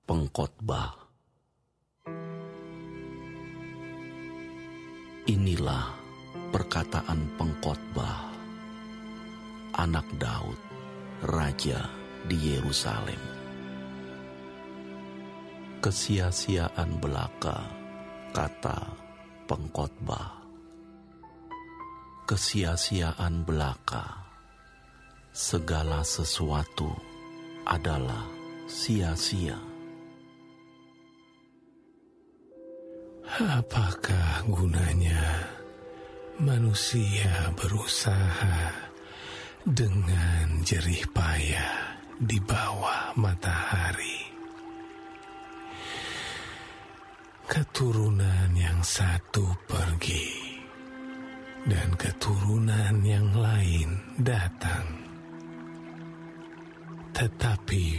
Pengkhotbah. Inilah perkataan pengkhotbah, anak Daud, raja di Yerusalem. Kesia-siaan belaka, kata pengkhotbah. Kesia-siaan belaka, segala sesuatu adalah sia-sia. Apakah gunanya manusia berusaha dengan jerih payah di bawah matahari? Keturunan yang satu pergi dan keturunan yang lain datang, tetapi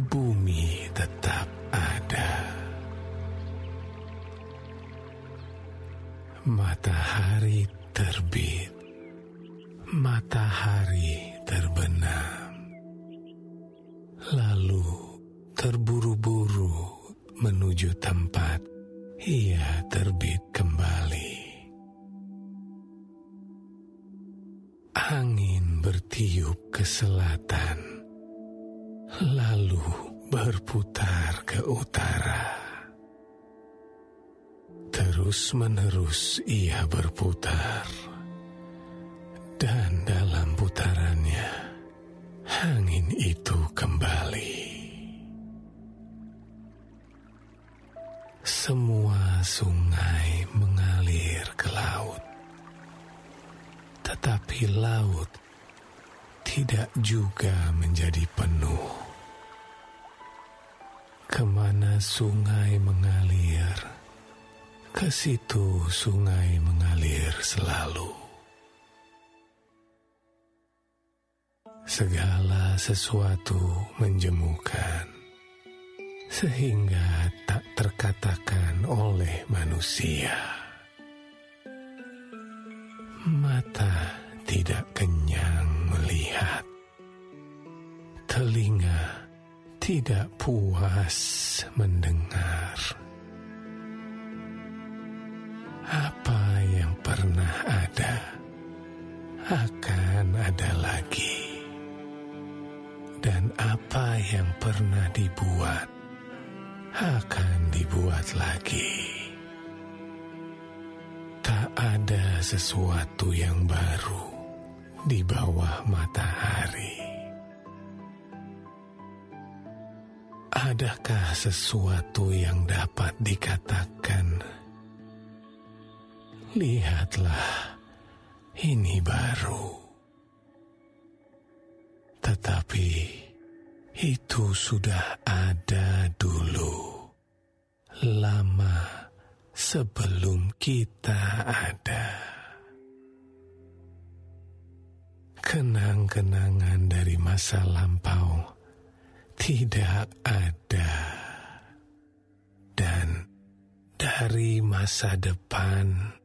bumi tetap ada. Matahari terbit, matahari terbenam, lalu terburu-buru menuju tempat ia terbit kembali. Angin bertiup ke selatan, lalu berputar ke utara. Terus-menerus ia berputar, dan dalam putarannya, angin itu kembali. Semua sungai mengalir ke laut, tetapi laut tidak juga menjadi penuh. Kemana sungai mengalir, ke situ sungai mengalir selalu. Segala sesuatu menjemukan, sehingga tak terkatakan oleh manusia. Mata tidak kenyang melihat, telinga tidak puas mendengar. Apa yang pernah ada akan ada lagi, dan apa yang pernah dibuat akan dibuat lagi. Tak ada sesuatu yang baru di bawah matahari. Adakah sesuatu yang dapat dikatakan, lihatlah, ini baru? Tetapi itu sudah ada dulu, lama sebelum kita ada. Kenang-kenangan dari masa lampau tidak ada, dan dari masa depan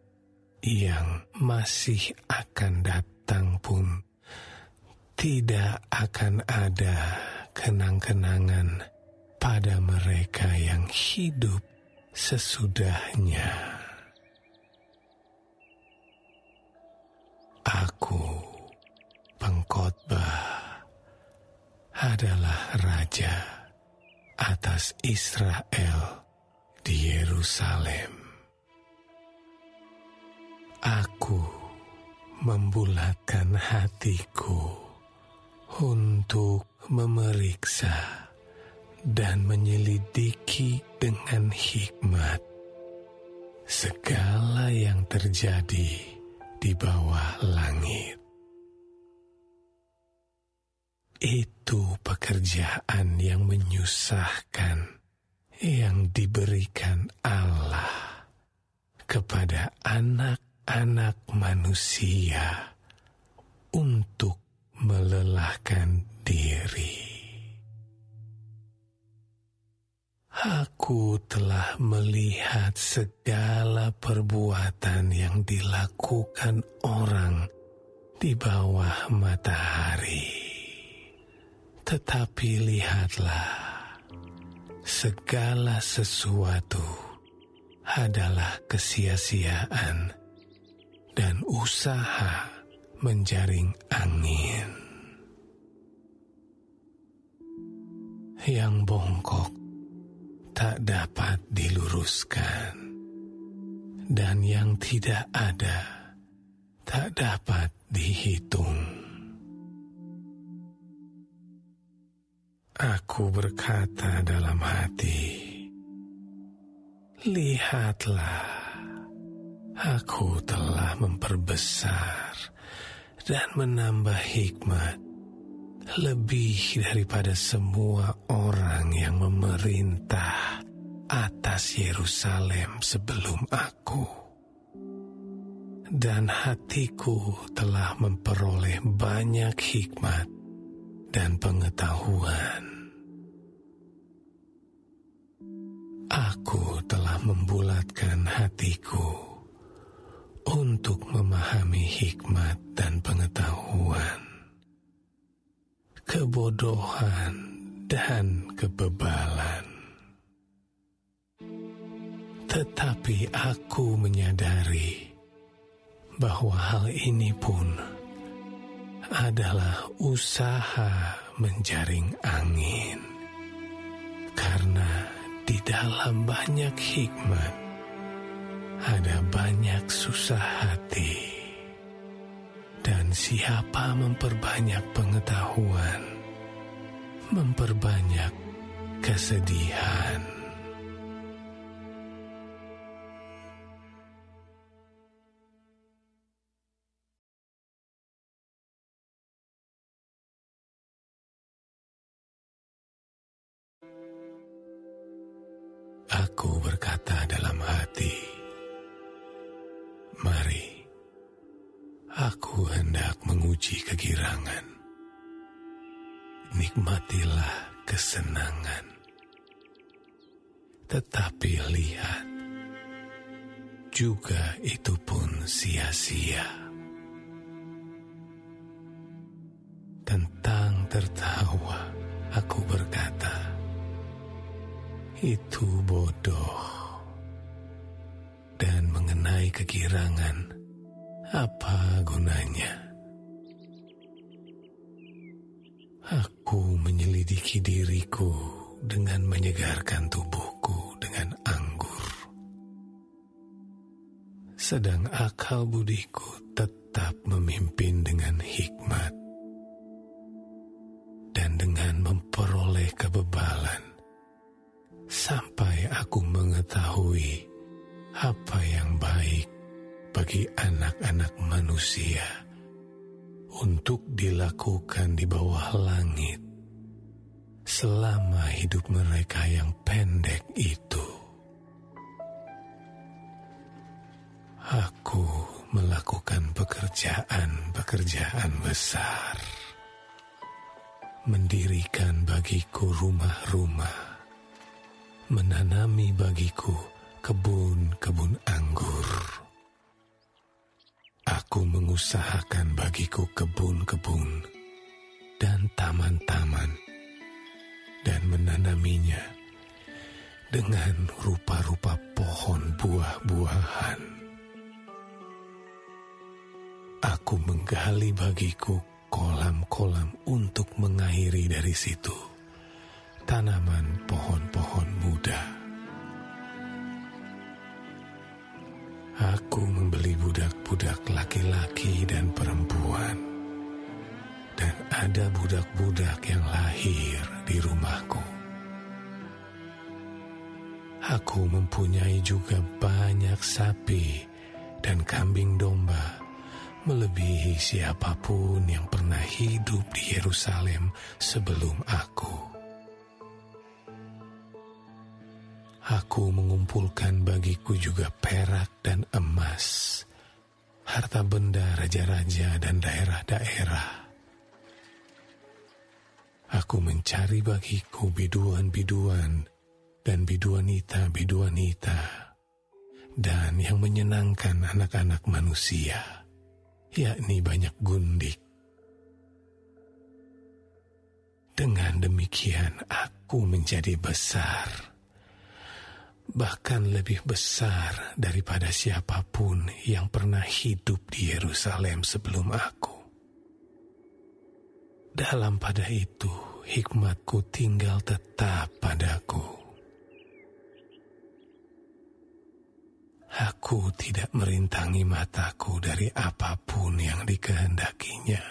yang masih akan datang pun tidak akan ada kenang-kenangan pada mereka yang hidup sesudahnya. Aku, pengkhotbah, adalah raja atas Israel di Yerusalem. Aku membulatkan hatiku untuk memeriksa dan menyelidiki dengan hikmat segala yang terjadi di bawah langit. Itu pekerjaan yang menyusahkan yang diberikan Allah kepada anak-anak manusia untuk melelahkan diri. Aku telah melihat segala perbuatan yang dilakukan orang di bawah matahari. Tetapi lihatlah, segala sesuatu adalah kesia-siaan dan usaha menjaring angin. Yang bongkok tak dapat diluruskan, dan yang tidak ada tak dapat dihitung. Aku berkata dalam hati, lihatlah, aku telah memperbesar dan menambah hikmat lebih daripada semua orang yang memerintah atas Yerusalem sebelum aku. Dan hatiku telah memperoleh banyak hikmat dan pengetahuan. Aku telah membulatkan hatiku untuk memahami hikmat dan pengetahuan, kebodohan dan kebebalan. Tetapi aku menyadari bahwa hal ini pun adalah usaha menjaring angin, karena di dalam banyak hikmat ada banyak susah hati, dan siapa memperbanyak pengetahuan, memperbanyak kesedihan. Aku berkata dalam hati, mari, aku hendak menguji kegirangan. Nikmatilah kesenangan. Tetapi lihat, juga itu pun sia-sia. Tentang tertawa, aku berkata, itu bodoh. Dan mengenai kegirangan, apa gunanya? Aku menyelidiki diriku dengan menyegarkan tubuhku dengan anggur. Sedang akal budiku tetap memimpin dengan hikmat. Dan dengan memperoleh kebebalan, sampai aku mengetahui apa yang baik bagi anak-anak manusia untuk dilakukan di bawah langit selama hidup mereka yang pendek itu. Aku melakukan pekerjaan besar, mendirikan bagiku rumah-rumah, menanami bagiku kebun-kebun anggur. Aku mengusahakan bagiku kebun-kebun dan taman-taman, dan menanaminya dengan rupa-rupa pohon buah-buahan. Aku menggali bagiku kolam-kolam untuk mengairi dari situ tanaman pohon-pohon muda. Aku membeli budak-budak laki-laki dan perempuan, dan ada budak-budak yang lahir di rumahku. Aku mempunyai juga banyak sapi dan kambing domba, melebihi siapapun yang pernah hidup di Yerusalem sebelum aku. Aku mengumpulkan bagiku juga perak dan emas, harta benda raja-raja dan daerah-daerah. Aku mencari bagiku biduan-biduan dan biduanita-biduanita, dan yang menyenangkan anak-anak manusia, yakni banyak gundik. Dengan demikian aku menjadi besar, bahkan lebih besar daripada siapapun yang pernah hidup di Yerusalem sebelum aku. Dalam pada itu, hikmatku tinggal tetap padaku. Aku tidak merintangi mataku dari apapun yang dikehendakinya,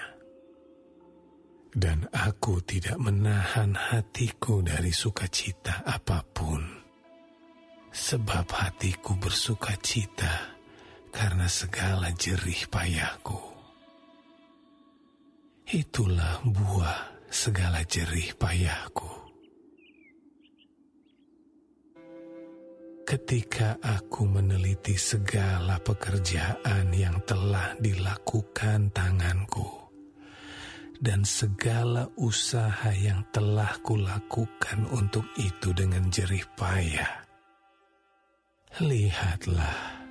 dan aku tidak menahan hatiku dari sukacita apapun, sebab hatiku bersukacita karena segala jerih payahku. Itulah buah segala jerih payahku. Ketika aku meneliti segala pekerjaan yang telah dilakukan tanganku, dan segala usaha yang telah kulakukan untuk itu dengan jerih payah, lihatlah,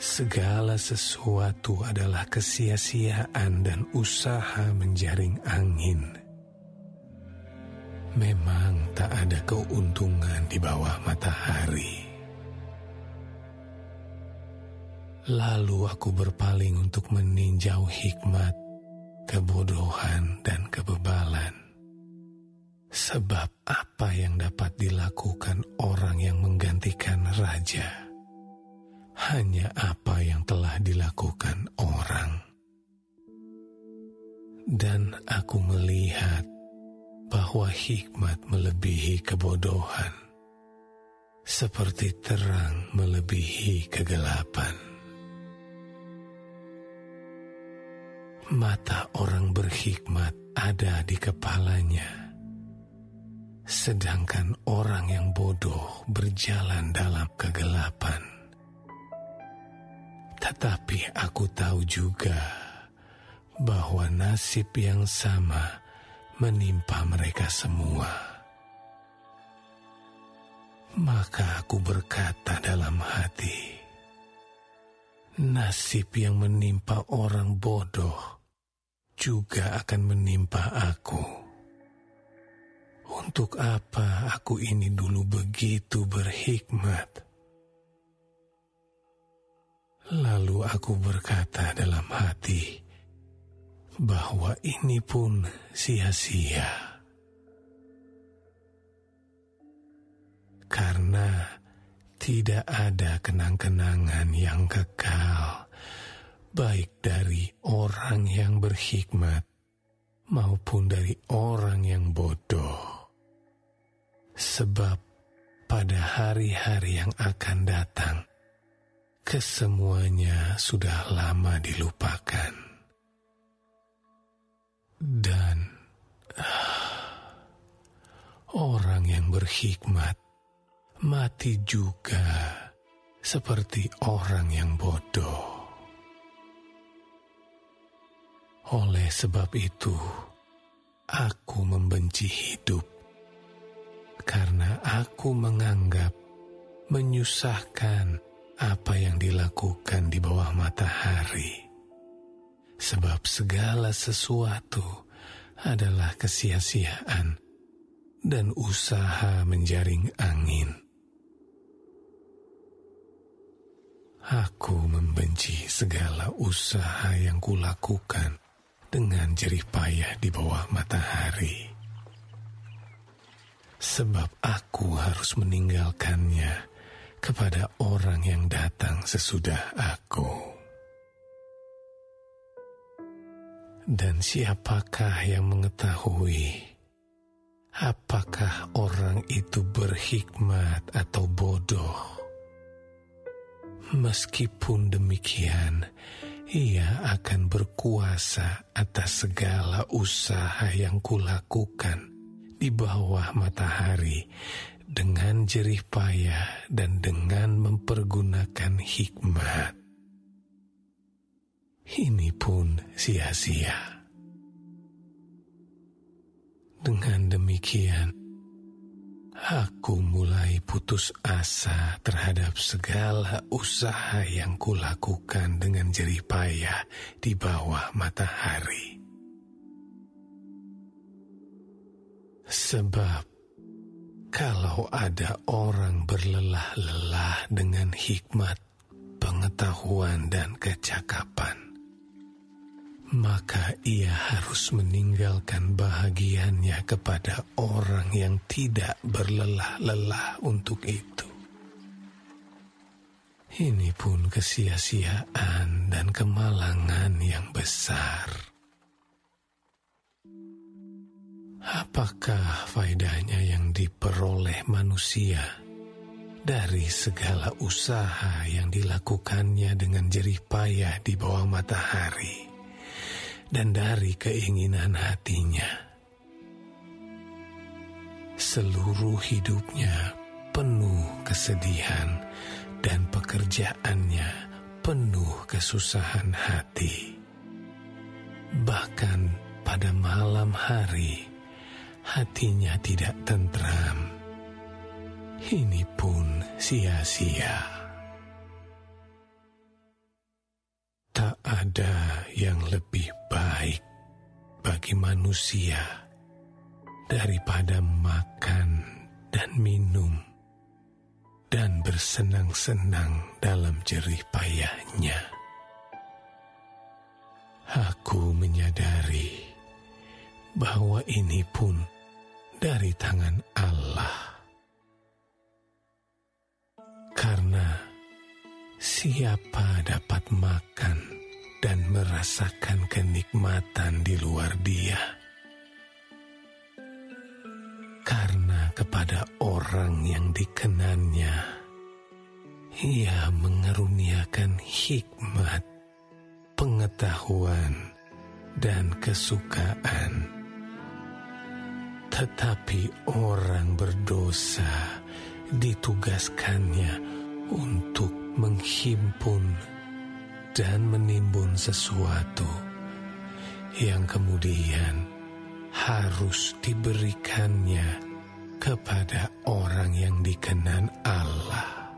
segala sesuatu adalah kesia-siaan dan usaha menjaring angin. Memang tak ada keuntungan di bawah matahari. Lalu aku berpaling untuk meninjau hikmat, kebodohan, dan kebebalan. Sebab apa yang dapat dilakukan orang yang menggantikan raja? Hanya apa yang telah dilakukan orang. Dan aku melihat bahwa hikmat melebihi kebodohan, seperti terang melebihi kegelapan. Mata orang berhikmat ada di kepalanya, sedangkan orang yang bodoh berjalan dalam kegelapan. Tetapi aku tahu juga bahwa nasib yang sama menimpa mereka semua. Maka aku berkata dalam hati, nasib yang menimpa orang bodoh juga akan menimpa aku. Untuk apa aku ini dulu begitu berhikmat? Lalu aku berkata dalam hati bahwa ini pun sia-sia. Karena tidak ada kenang-kenangan yang kekal, baik dari orang yang berhikmat maupun dari orang yang bodoh. Sebab pada hari-hari yang akan datang, kesemuanya sudah lama dilupakan. Dan orang yang berhikmat mati juga seperti orang yang bodoh. Oleh sebab itu, aku membenci hidup, karena aku menganggap menyusahkan apa yang dilakukan di bawah matahari. Sebab segala sesuatu adalah kesia-siaan dan usaha menjaring angin. Aku membenci segala usaha yang kulakukan dengan jerih payah di bawah matahari. Sebab aku harus meninggalkannya kepada orang yang datang sesudah aku. Dan siapakah yang mengetahui apakah orang itu berhikmat atau bodoh? Meskipun demikian, ia akan berkuasa atas segala usaha yang kulakukan di bawah matahari dengan jerih payah dan dengan mempergunakan hikmat. Ini pun sia-sia. Dengan demikian, aku mulai putus asa terhadap segala usaha yang kulakukan dengan jerih payah di bawah matahari. Sebab kalau ada orang berlelah-lelah dengan hikmat, pengetahuan, dan kecakapan, maka ia harus meninggalkan bahagiannya kepada orang yang tidak berlelah-lelah untuk itu. Ini pun kesia-siaan dan kemalangan yang besar. Apakah faedahnya yang diperoleh manusia dari segala usaha yang dilakukannya dengan jerih payah di bawah matahari dan dari keinginan hatinya? Seluruh hidupnya penuh kesedihan dan pekerjaannya penuh kesusahan hati. Bahkan pada malam hari, hatinya tidak tentram. Ini pun sia-sia. Tak ada yang lebih baik bagi manusia daripada makan dan minum dan bersenang-senang dalam jerih payahnya. Aku menyadari bahwa ini pun dari tangan Allah. Karena siapa dapat makan dan merasakan kenikmatan di luar Dia? Karena kepada orang yang dikenannya, Ia mengaruniakan hikmat, pengetahuan, dan kesukaan. Tetapi orang berdosa ditugaskannya untuk menghimpun dan menimbun sesuatu yang kemudian harus diberikannya kepada orang yang dikenan Allah.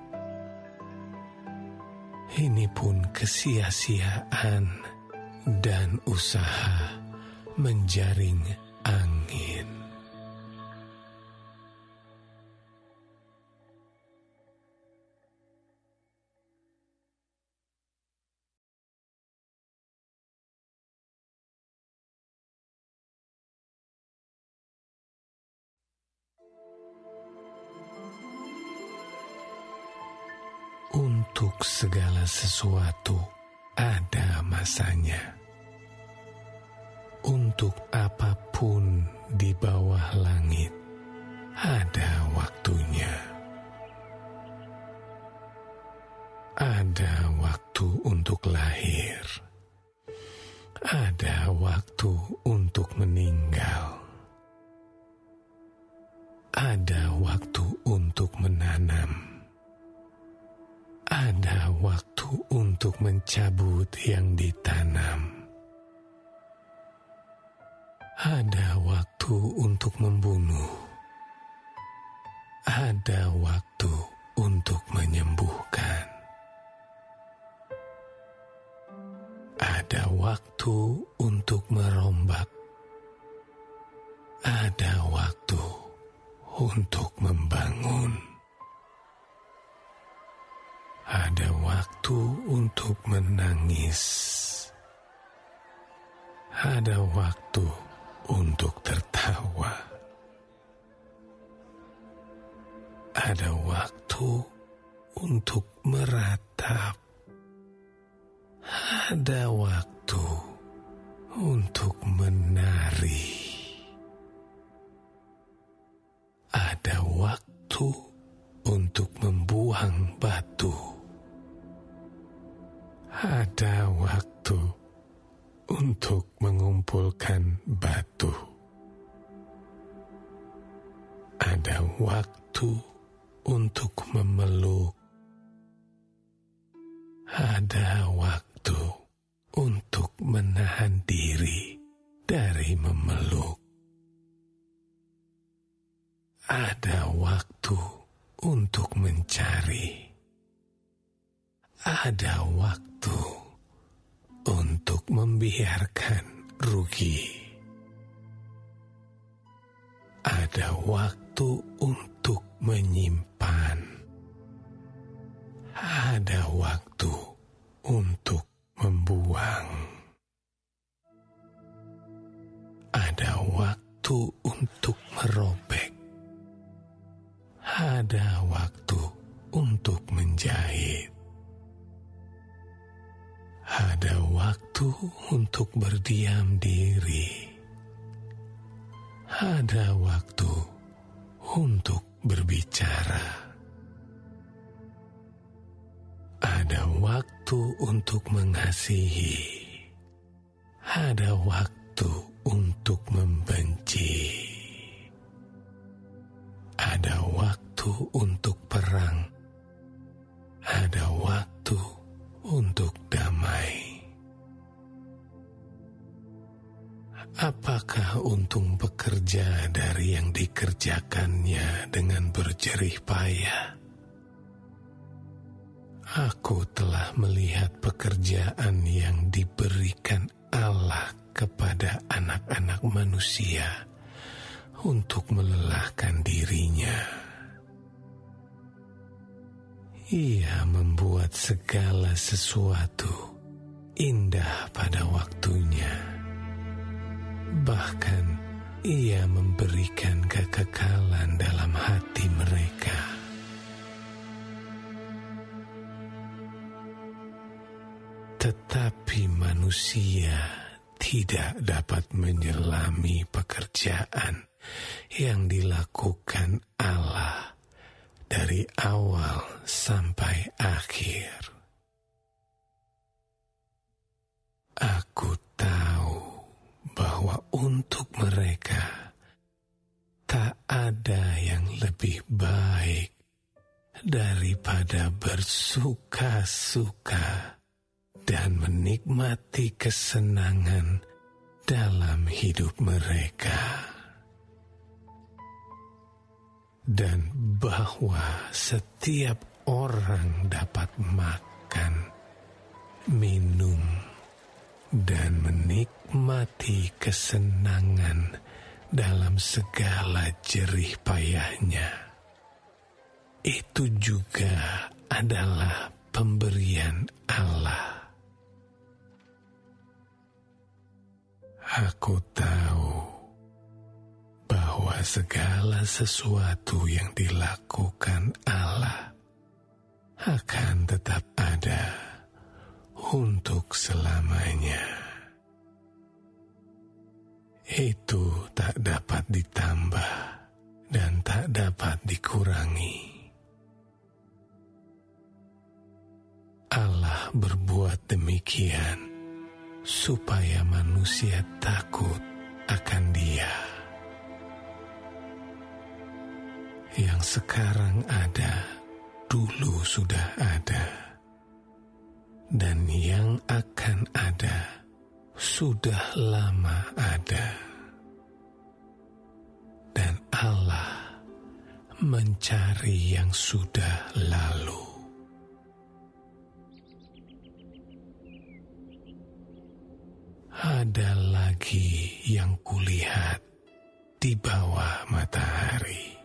Ini pun kesia-siaan dan usaha menjaring angin. Untuk segala sesuatu ada masanya. Untuk apapun di bawah langit ada waktunya. Ada waktu untuk lahir. Ada waktu untuk meninggal. Ada waktu untuk menanam. Ada waktu untuk mencabut yang ditanam. Ada waktu untuk membunuh. Ada waktu untuk menyembuhkan. Ada waktu untuk merombak. Ada waktu untuk membangun. Ada waktu untuk menangis. Ada waktu untuk tertawa. Ada waktu untuk meratap. Ada waktu untuk menari. Ada waktu untuk membuang batu. Ada waktu untuk mengumpulkan batu. Ada waktu untuk memeluk. Ada waktu untuk menahan diri dari memeluk. Ada waktu untuk mencari. Ada waktu untuk membiarkan rugi. ada waktu untuk menyimpan, ada waktu untuk membuang, ada waktu untuk merobek, ada waktu untuk menjahit, ada waktu untuk berdiam diri, ada waktu untuk berbicara, ada waktu untuk mengasihi, ada waktu untuk membenci, ada waktu untuk perang, ada waktu untuk damai. Apakah untung bekerja dari yang dikerjakannya dengan berjerih payah? Aku telah melihat pekerjaan yang diberikan Allah kepada anak-anak manusia untuk melelahkan dirinya. Ia membuat segala sesuatu indah pada waktunya. Bahkan ia memberikan kekekalan dalam hati mereka. Tetapi manusia tidak dapat menyelami pekerjaan yang dilakukan Allah dari awal sampai akhir. Aku tahu bahwa untuk mereka tak ada yang lebih baik daripada bersuka-suka dan menikmati kesenangan dalam hidup mereka, dan bahwa setiap orang dapat makan, minum, dan menikmati kesenangan dalam segala jerih payahnya. Itu juga adalah pemberian Allah. Aku tahu bahwa segala sesuatu yang dilakukan Allah akan tetap ada untuk selamanya. Itu tak dapat ditambah dan tak dapat dikurangi. Allah berbuat demikian supaya manusia takut akan Dia. Yang sekarang ada, dulu sudah ada, dan yang akan ada, sudah lama ada. Dan Allah mencari yang sudah lalu. Ada lagi yang kulihat di bawah matahari.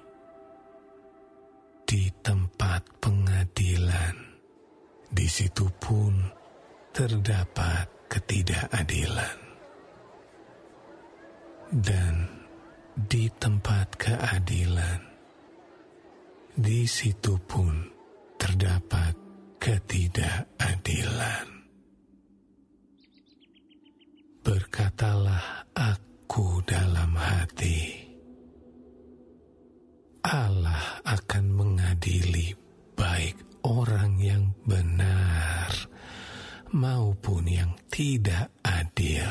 Di tempat pengadilan, di situ pun terdapat ketidakadilan. Dan di tempat keadilan, di situ pun terdapat ketidakadilan. Berkatalah aku dalam hati, Allah akan mengadili baik orang yang benar maupun yang tidak adil.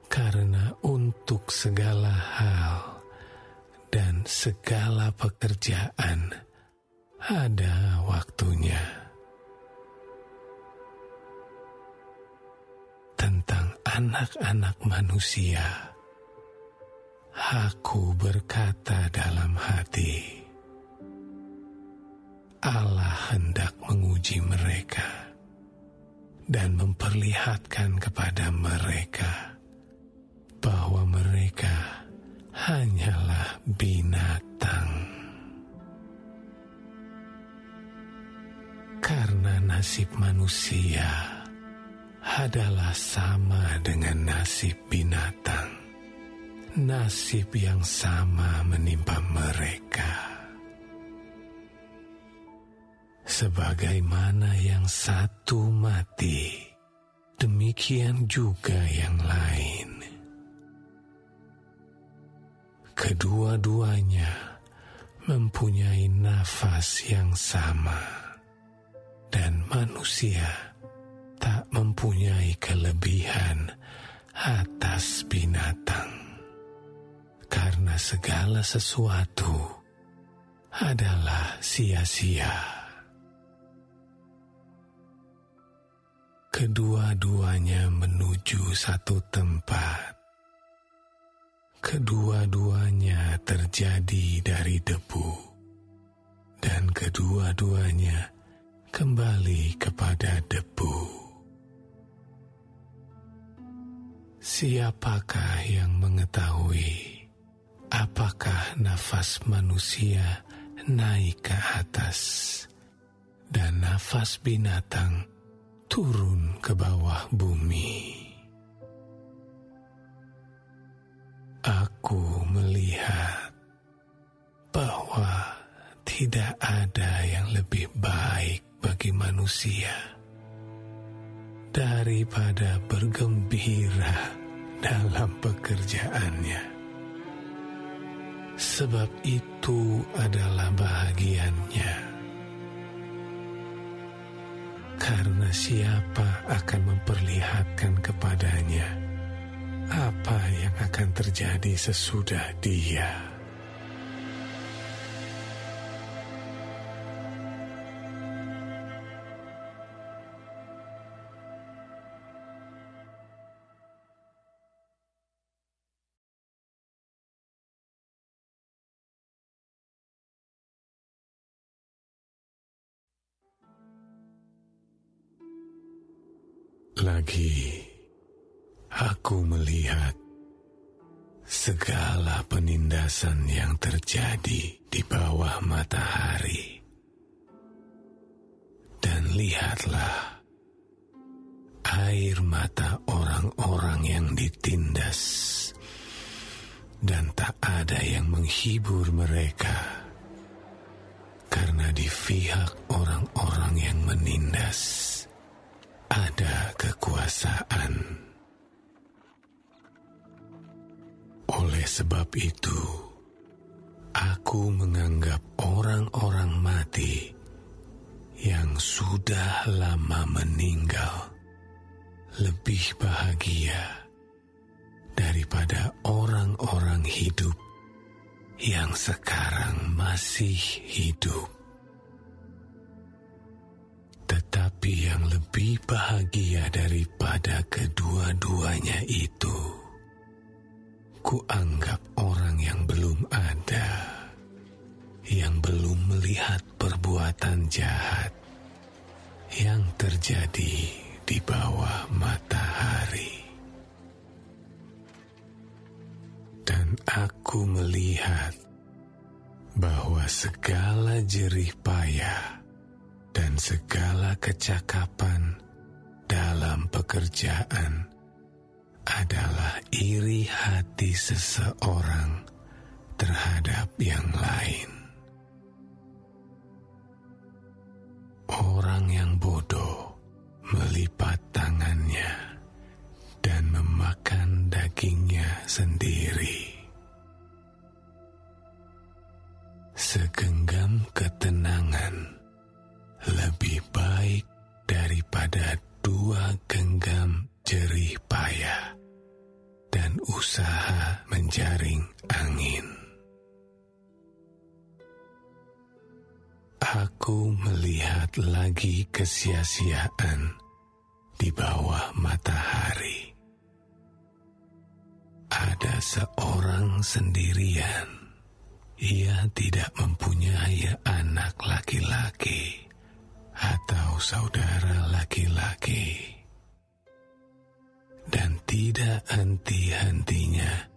Karena untuk segala hal dan segala pekerjaan ada waktunya. Tentang anak-anak manusia, aku berkata dalam hati, Allah hendak menguji mereka dan memperlihatkan kepada mereka bahwa mereka hanyalah binatang. Karena nasib manusia adalah sama dengan nasib binatang. Nasib yang sama menimpa mereka. Sebagaimana yang satu mati, demikian juga yang lain. Kedua-duanya mempunyai nafas yang sama, dan manusia tak mempunyai kelebihan atas binatang, karena segala sesuatu adalah sia-sia. Kedua-duanya menuju satu tempat. Kedua-duanya terjadi dari debu, dan kedua-duanya kembali kepada debu. Siapakah yang mengetahui apakah nafas manusia naik ke atas dan nafas binatang turun ke bawah bumi? Aku melihat bahwa tidak ada yang lebih baik bagi manusia daripada bergembira dalam pekerjaannya. Sebab itu adalah bahagiannya. Karena siapa akan memperlihatkan kepadanya apa yang akan terjadi sesudah dia. Lagi, aku melihat segala penindasan yang terjadi di bawah matahari. Dan lihatlah, air mata orang-orang yang ditindas, dan tak ada yang menghibur mereka. Karena di pihak orang-orang yang menindas ada kekuasaan. Oleh sebab itu, aku menganggap orang-orang mati yang sudah lama meninggal lebih bahagia daripada orang-orang hidup yang sekarang masih hidup. Tetapi yang lebih bahagia daripada kedua-duanya itu, kuanggap orang yang belum ada, yang belum melihat perbuatan jahat yang terjadi di bawah matahari. Dan aku melihat bahwa segala jerih payah dan segala kecakapan dalam pekerjaan adalah iri hati seseorang terhadap yang lain. Orang yang bodoh melipat tangannya dan memakan dagingnya sendiri. Segenggam ketenangan lebih baik daripada 2 genggam jerih payah dan usaha menjaring angin. Aku melihat lagi kesia-siaan di bawah matahari. Ada seorang sendirian. Ia tidak mempunyai anak laki-laki atau saudara laki-laki, dan tidak henti-hentinya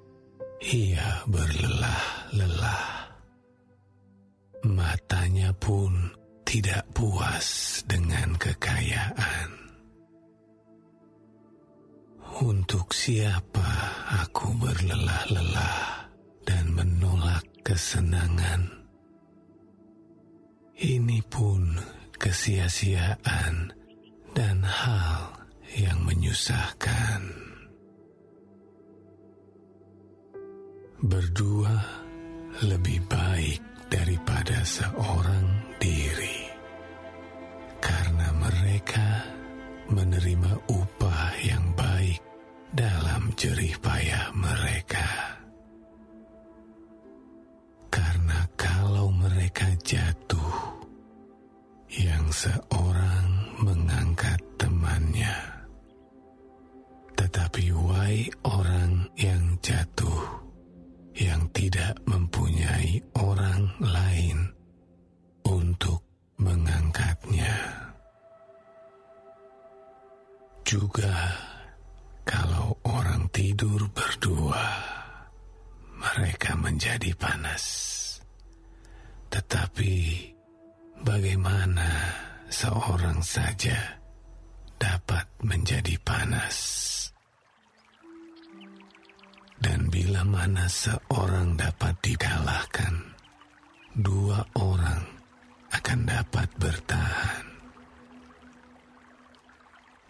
ia berlelah-lelah. Matanya pun tidak puas dengan kekayaan. Untuk siapa aku berlelah-lelah dan menolak kesenangan? Ini pun kesia-siaan dan hal yang menyusahkan. Berdua lebih baik daripada seorang diri, karena mereka menerima upah yang baik dalam jerih payah mereka. Karena kalau mereka jatuh, yang seorang mengangkat temannya, tetapi wahai orang yang jatuh, yang tidak mempunyai orang lain untuk mengangkatnya. Juga kalau orang tidur berdua, mereka menjadi panas. Tetapi bagaimana seorang saja dapat menjadi panas? Dan bila mana seorang dapat dikalahkan, dua orang akan dapat bertahan.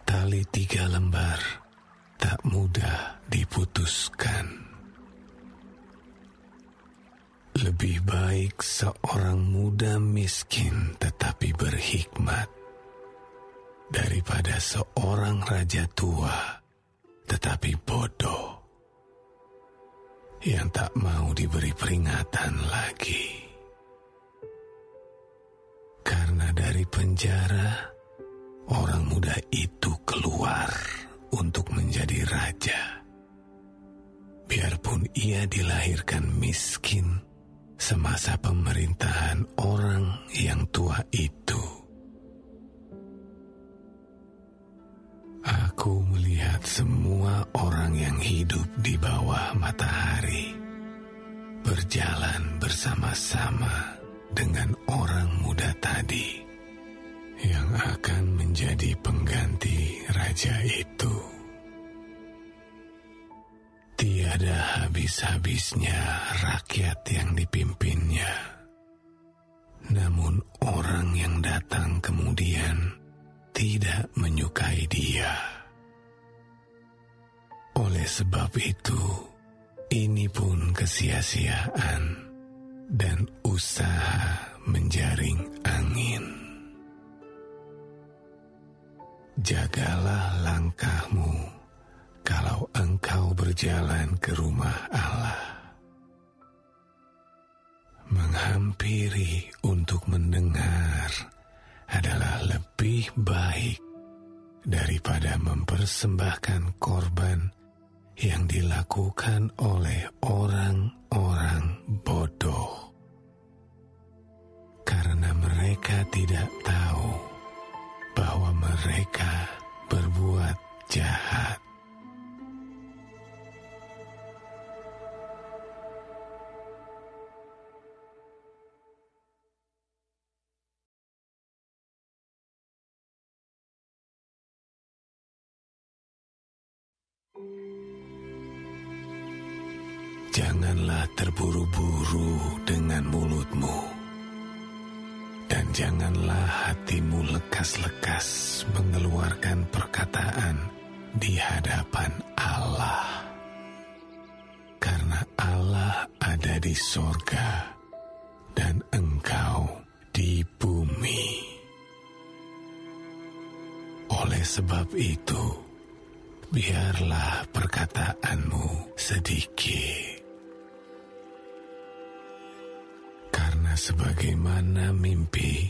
Tali 3 lembar tak mudah diputuskan. Lebih baik seorang muda miskin tetapi berhikmat daripada seorang raja tua tetapi bodoh yang tak mau diberi peringatan lagi. Karena dari penjara, orang muda itu keluar untuk menjadi raja. Biarpun ia dilahirkan miskin semasa pemerintahan orang yang tua itu. Aku melihat semua orang yang hidup di bawah matahari berjalan bersama-sama dengan orang muda tadi yang akan menjadi pengganti raja itu. Tiada habis-habisnya rakyat yang dipimpinnya. Namun orang yang datang kemudian tidak menyukai dia. Oleh sebab itu, ini pun kesia-siaan dan usaha menjaring angin. Jagalah langkahmu kalau engkau berjalan ke rumah Allah. Menghampiri untuk mendengar adalah lebih baik daripada mempersembahkan korban yang dilakukan oleh orang-orang bodoh. Karena mereka tidak tahu bahwa mereka berbuat jahat. Janganlah terburu-buru dengan mulutmu, dan janganlah hatimu lekas-lekas mengeluarkan perkataan di hadapan Allah. Karena Allah ada di sorga dan engkau di bumi. Oleh sebab itu, biarlah perkataanmu sedikit. Karena sebagaimana mimpi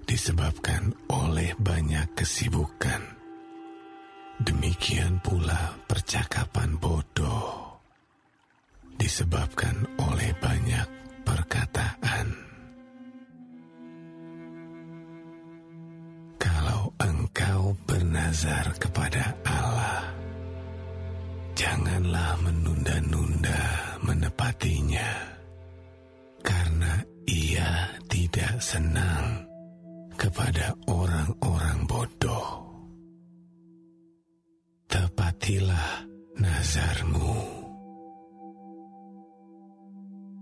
disebabkan oleh banyak kesibukan, demikian pula percakapan bodoh disebabkan oleh banyak perkataan. Kalau engkau bernazar kepada Allah, janganlah menunda-nunda menepatinya, karena ia tidak senang kepada orang-orang bodoh. Tepatilah nazarmu.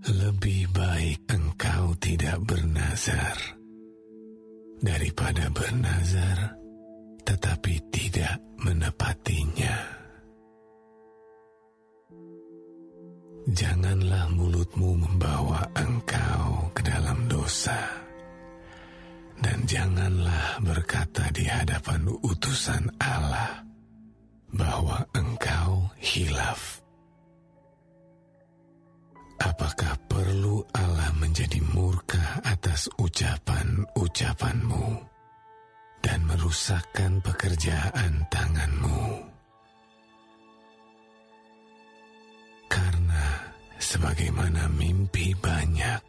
Lebih baik engkau tidak bernazar daripada bernazar tetapi tidak menepatinya. Janganlah mulutmu membawa engkau ke dalam dosa, dan janganlah berkata di hadapan utusan Allah bahwa engkau hilaf. Apakah perlu Allah menjadi murka atas ucapan-ucapanmu dan merusakkan pekerjaan tanganmu? Karena sebagaimana mimpi banyak,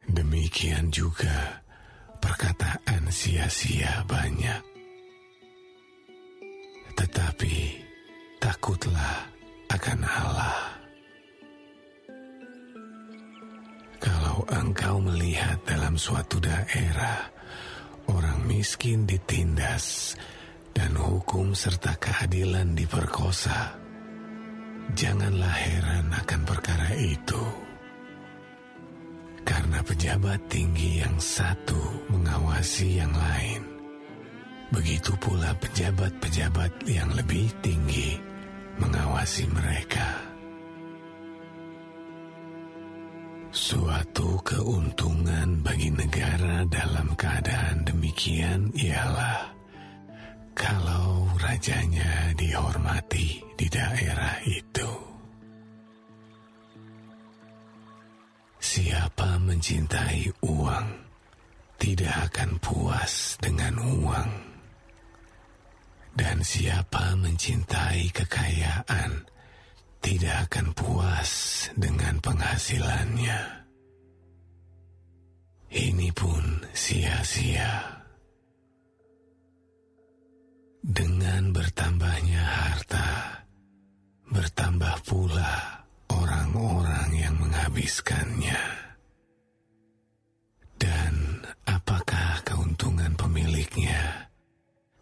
demikian juga perkataan sia-sia banyak. Tetapi takutlah akan Allah. Kalau engkau melihat dalam suatu daerah orang miskin ditindas dan hukum serta keadilan diperkosa, janganlah heran akan perkara itu. Karena pejabat tinggi yang satu mengawasi yang lain, begitu pula pejabat-pejabat yang lebih tinggi mengawasi mereka. Suatu keuntungan bagi negara dalam keadaan demikian ialah kalau rajanya dihormati di daerah itu. Siapa mencintai uang tidak akan puas dengan uang, dan siapa mencintai kekayaan tidak akan puas dengan penghasilannya. Ini pun sia-sia. Dengan bertambahnya harta, bertambah pula orang-orang yang menghabiskannya. Dan apakah keuntungan pemiliknya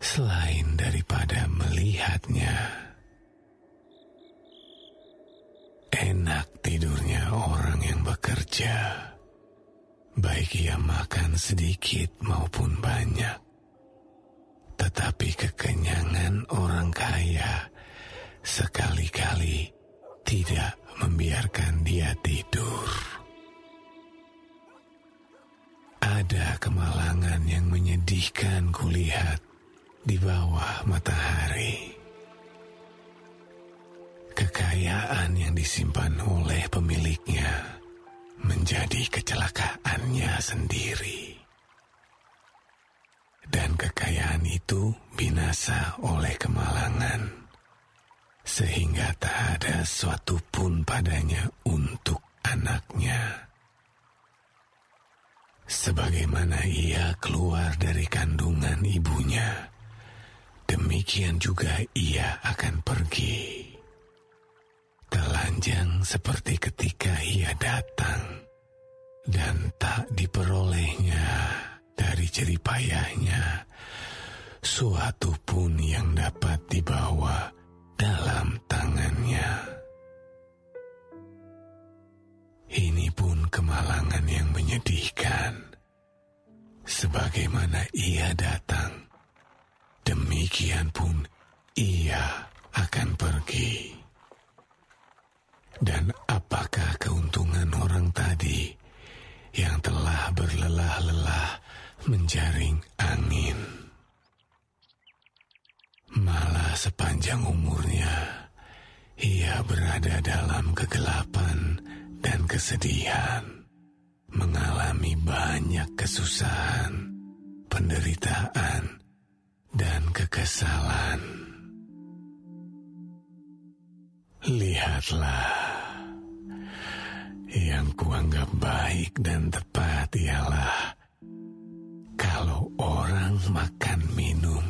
selain daripada melihatnya? Enak tidurnya orang yang bekerja, baik ia makan sedikit maupun banyak. Tetapi kekenyangan orang kaya sekali-kali tidak membiarkan dia tidur. Ada kemalangan yang menyedihkan kulihat di bawah matahari. Kekayaan yang disimpan oleh pemiliknya menjadi kecelakaannya sendiri. Dan kekayaan itu binasa oleh kemalangan, sehingga tak ada suatu pun padanya untuk anaknya. Sebagaimana ia keluar dari kandungan ibunya, demikian juga ia akan pergi. Telanjang seperti ketika ia datang, dan tak diperolehnya dari jeripayahnya suatu pun yang dapat dibawa dalam tangannya. Ini pun kemalangan yang menyedihkan. Sebagaimana ia datang, demikian pun ia akan pergi. Dan apakah keuntungan orang tadi yang telah berlelah-lelah menjaring angin? Malah sepanjang umurnya ia berada dalam kegelapan dan kesedihan, mengalami banyak kesusahan, penderitaan, dan kekesalan. Lihatlah, yang kuanggap baik dan tepat ialah kalau orang makan minum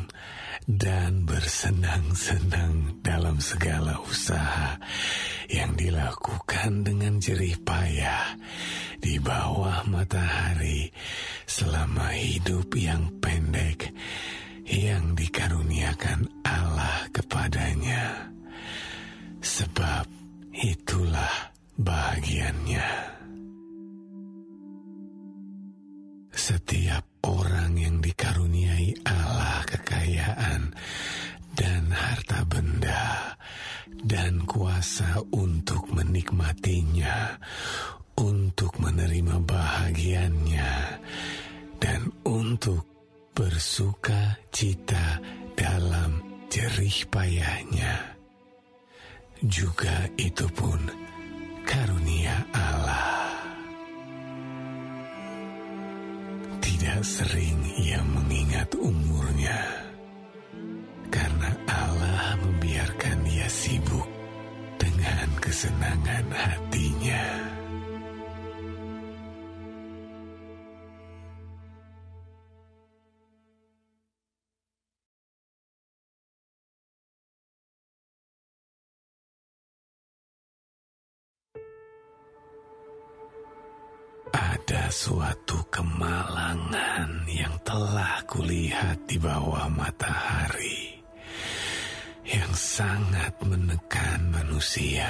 dan bersenang-senang dalam segala usaha yang dilakukan dengan jerih payah di bawah matahari selama hidup yang pendek yang dikaruniakan Allah kepadanya. Sebab itulah bahagiannya. Setiap orang yang dikaruniai Allah kekayaan dan harta benda dan kuasa untuk menikmatinya, untuk menerima bahagiannya, dan untuk bersuka cita dalam jerih payahnya. Juga itu pun karunia Allah. Tidak sering ia mengingat umurnya, karena Allah membiarkan dia sibuk dengan kesenangan hatinya. Ada suatu kemalangan yang telah kulihat di bawah matahari yang sangat menekan manusia.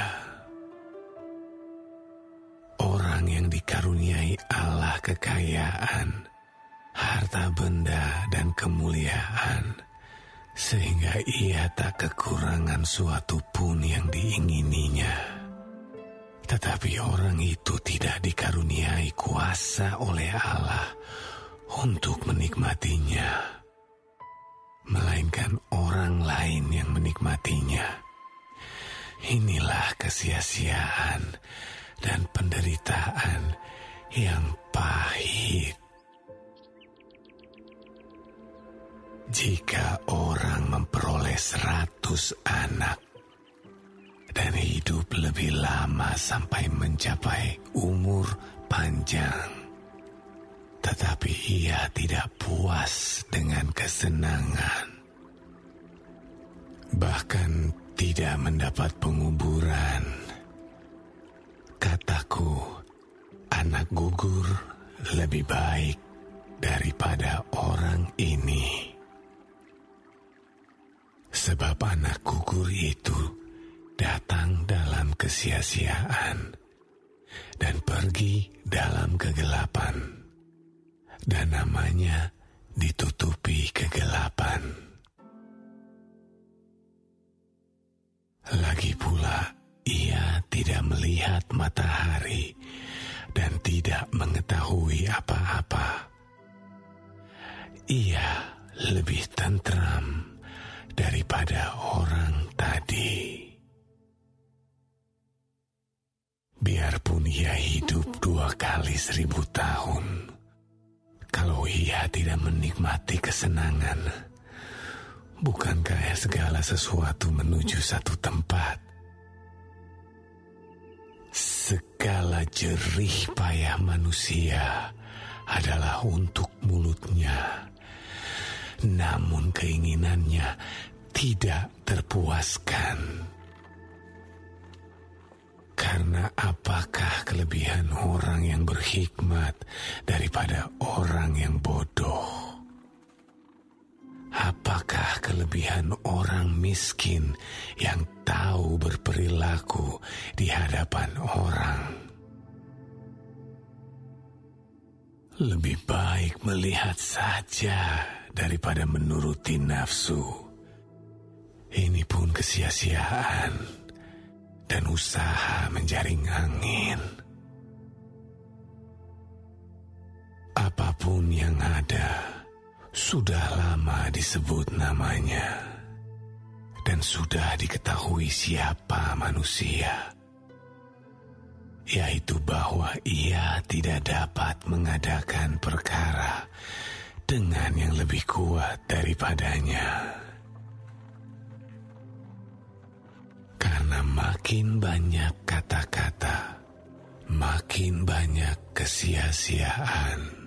Orang yang dikaruniai Allah kekayaan, harta benda dan kemuliaan, sehingga ia tak kekurangan suatu pun yang diingininya. Tetapi orang itu tidak dikaruniai kuasa oleh Allah untuk menikmatinya, melainkan orang lain yang menikmatinya. Inilah kesia-siaan dan penderitaan yang pahit. Jika orang memperoleh 100 anak dan hidup lebih lama sampai mencapai umur panjang, tetapi ia tidak puas dengan kesenangan, bahkan tidak mendapat penguburan. Kataku, anak gugur lebih baik daripada orang ini. Sebab anak gugur itu datang dalam kesia-siaan dan pergi dalam kegelapan, dan namanya ditutupi kegelapan. Lagi pula ia tidak melihat matahari dan tidak mengetahui apa-apa. Ia lebih tentram daripada orang tadi. Biarpun ia hidup 2 kali 1000 tahun, kalau ia tidak menikmati kesenangan, bukankah segala sesuatu menuju satu tempat? Segala jerih payah manusia adalah untuk mulutnya, namun keinginannya tidak terpuaskan. Karena apakah kelebihan orang yang berhikmat daripada orang yang bodoh? Apakah kelebihan orang miskin yang tahu berperilaku di hadapan orang? Lebih baik melihat saja daripada menuruti nafsu. Ini pun kesia-siaan dan usaha menjaring angin. Apapun yang ada sudah lama disebut namanya dan sudah diketahui siapa manusia, yaitu bahwa ia tidak dapat mengadakan perkara dengan yang lebih kuat daripadanya. Karena makin banyak kata-kata, makin banyak kesia-siaan.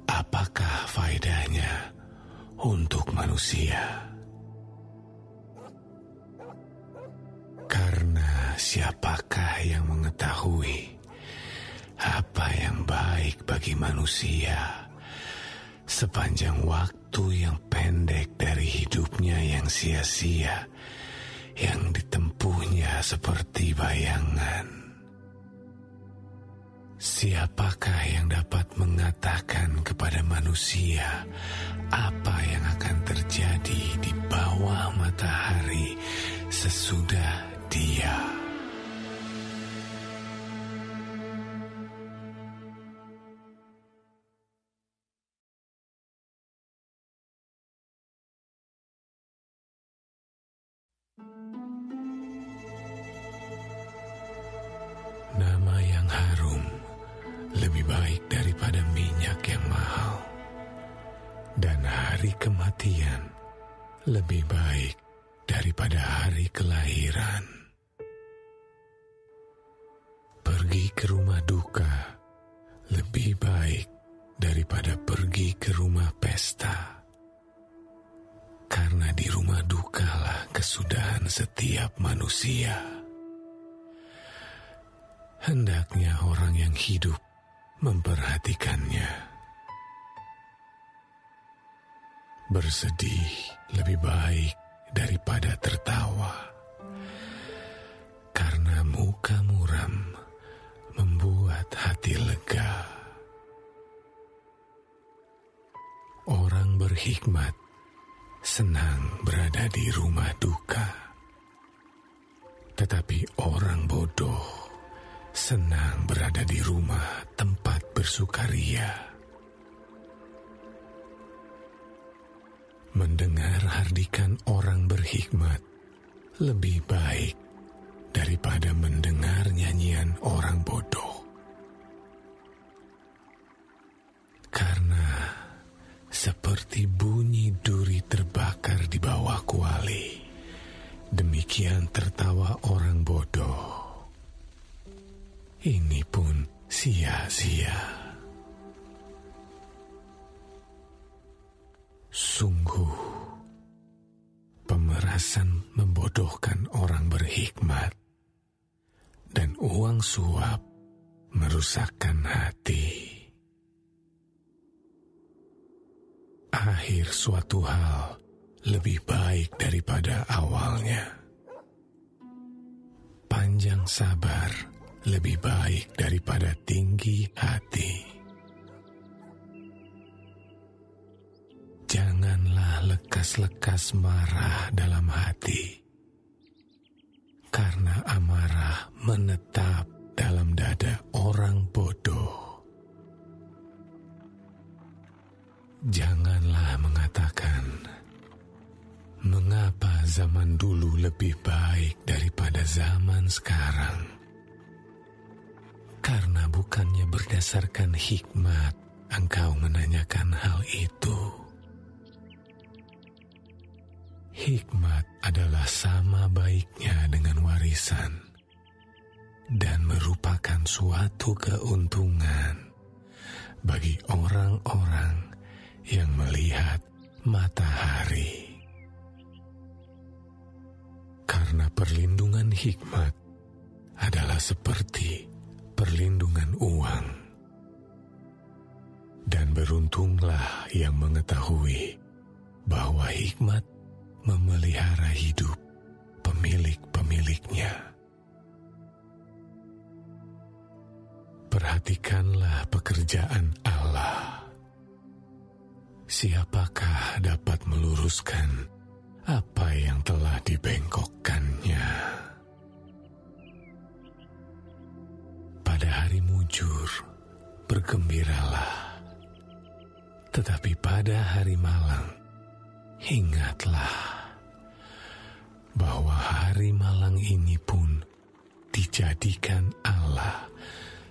Apakah faedahnya untuk manusia. Karena siapakah yang mengetahui apa yang baik bagi manusia sepanjang waktu yang pendek dari hidupnya yang sia-sia, yang ditempuhnya seperti bayangan. Siapakah yang dapat mengatakan kepada manusia apa yang akan terjadi di bawah matahari sesudah dia? Nama yang harum lebih baik daripada minyak yang mahal, dan hari kematian lebih baik daripada hari kelahiran. Pergi ke rumah duka lebih baik daripada pergi ke rumah pesta, karena di rumah dukalah kesudahan setiap manusia. Hendaknya orang yang hidup memperhatikannya. Bersedih lebih baik daripada tertawa, karena muka muram membuat hati lega. Orang berhikmat senang berada di rumah duka, tetapi orang bodoh senang berada di rumah tempat bersukaria. Mendengar hardikan orang berhikmat lebih baik daripada mendengar nyanyian orang bodoh. Karena seperti bunyi duri terbakar di bawah kuali, demikian tertawa orang bodoh. Ini pun sia-sia. Sungguh, pemerasan membodohkan orang berhikmat, dan uang suap merusakkan hati. Akhir suatu hal lebih baik daripada awalnya. Panjang sabar lebih baik daripada tinggi hati. Janganlah lekas-lekas marah dalam hati, karena amarah menetap dalam dada orang bodoh. Janganlah mengatakan, mengapa zaman dulu lebih baik daripada zaman sekarang? Karena bukannya berdasarkan hikmat engkau menanyakan hal itu. Hikmat adalah sama baiknya dengan warisan, dan merupakan suatu keuntungan bagi orang-orang yang melihat matahari. Karena perlindungan hikmat adalah seperti perlindungan uang. Dan beruntunglah yang mengetahui bahwa hikmat memelihara hidup pemilik-pemiliknya. Perhatikanlah pekerjaan Allah. Siapakah dapat meluruskan apa yang telah dibengkokkannya? Pada hari mujur, bergembiralah. Tetapi pada hari malang, ingatlah bahwa hari malang ini pun dijadikan Allah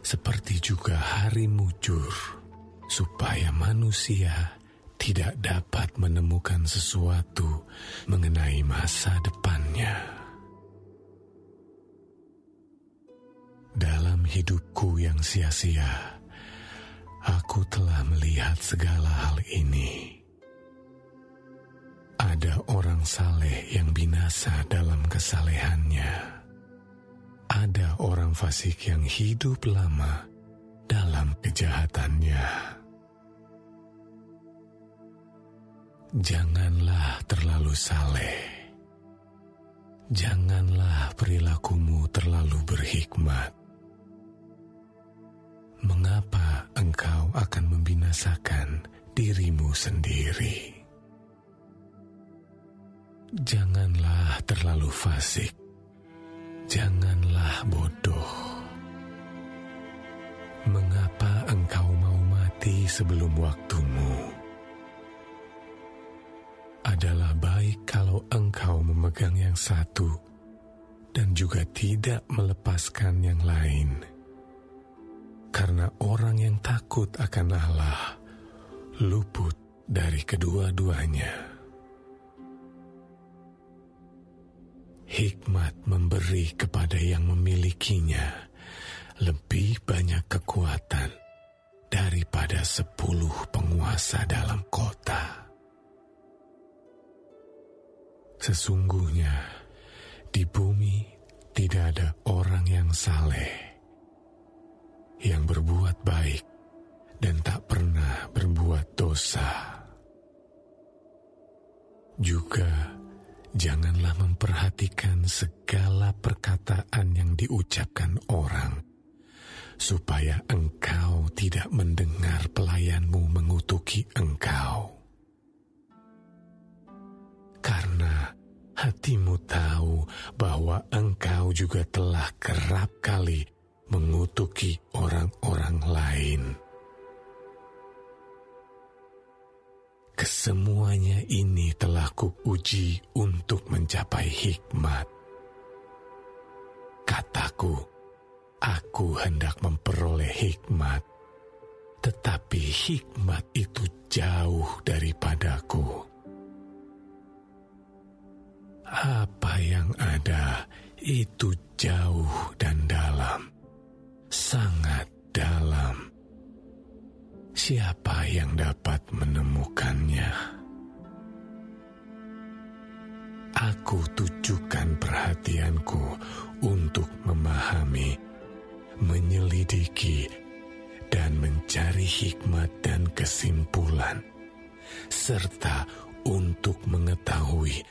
seperti juga hari mujur, supaya manusia tidak dapat menemukan sesuatu mengenai masa depannya. Dalam hidupku yang sia-sia, aku telah melihat segala hal ini. orang saleh yang binasa dalam kesalehannya. Ada orang fasik yang hidup lama dalam kejahatannya. Janganlah terlalu saleh. Janganlah perilakumu terlalu berhikmat. Mengapa engkau akan membinasakan dirimu sendiri? Janganlah terlalu fasik. Janganlah bodoh. Mengapa engkau mau mati sebelum waktumu? Adalah baik kalau engkau memegang yang satu dan juga tidak melepaskan yang lain. Karena orang yang takut akan Allah luput dari kedua-duanya. Hikmat memberi kepada yang memilikinya lebih banyak kekuatan daripada 10 penguasa dalam kota. Sesungguhnya di bumi tidak ada orang yang saleh, yang berbuat baik dan tak pernah berbuat dosa. Juga janganlah memperhatikan segala perkataan yang diucapkan orang, supaya engkau tidak mendengar pelayanmu mengutuki engkau. Karena hatimu tahu bahwa engkau juga telah kerap kali mengutuki orang-orang lain. Kesemuanya ini telah kuuji untuk mencapai hikmat. Kataku, aku hendak memperoleh hikmat, tetapi hikmat itu jauh daripadaku. Apa yang ada itu jauh dan dalam, sangat dalam. Siapa yang dapat menemukannya? Aku tujukan perhatianku untuk memahami, menyelidiki, dan mencari hikmat dan kesimpulan, serta untuk mengetahui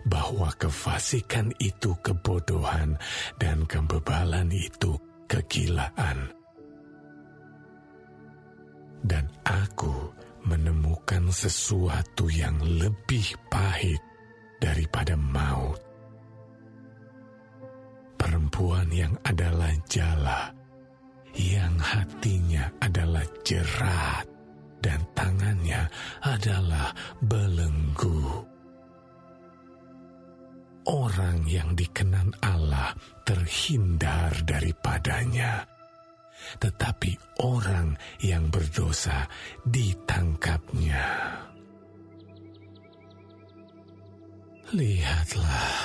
bahwa kefasikan itu kebodohan dan kebebalan itu kegilaan. Dan aku menemukan sesuatu yang lebih pahit daripada maut. Perempuan yang adalah jala, yang hatinya adalah jerat, dan tangannya adalah belenggu. Orang yang dikenan Allah terhindar daripadanya, tetapi orang yang berdosa ditangkapnya. Lihatlah,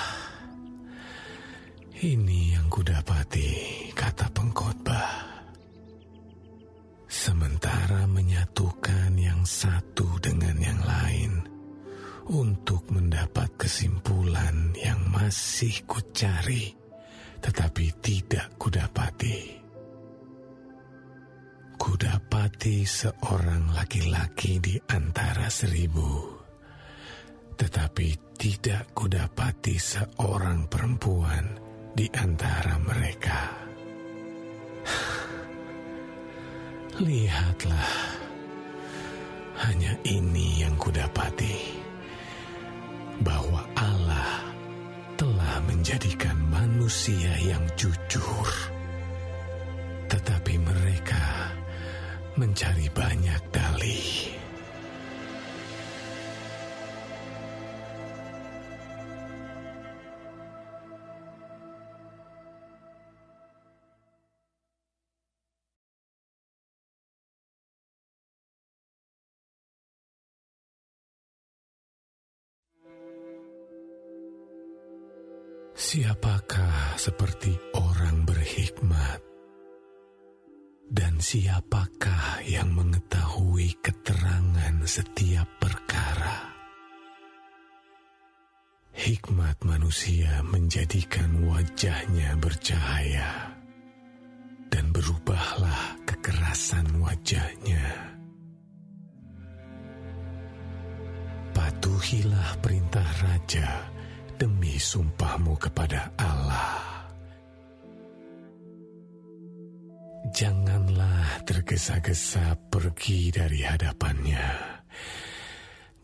ini yang kudapati, kata pengkhotbah. Sementara menyatukan yang satu dengan yang lain, untuk mendapat kesimpulan yang masih kucari, tetapi tidak kudapati. Kudapati seorang laki-laki di antara 1000, tetapi tidak kudapati seorang perempuan di antara mereka. Lihatlah, hanya ini yang kudapati, bahwa Allah telah menjadikan manusia yang jujur, tetapi mereka mencari banyak dalih. Siapakah seperti orang berhikmat? Dan siapakah yang mengetahui keterangan setiap perkara? hikmat manusia menjadikan wajahnya bercahaya, dan berubahlah kekerasan wajahnya. Patuhilah perintah raja demi sumpahmu kepada Allah. Janganlah tergesa-gesa pergi dari hadapannya.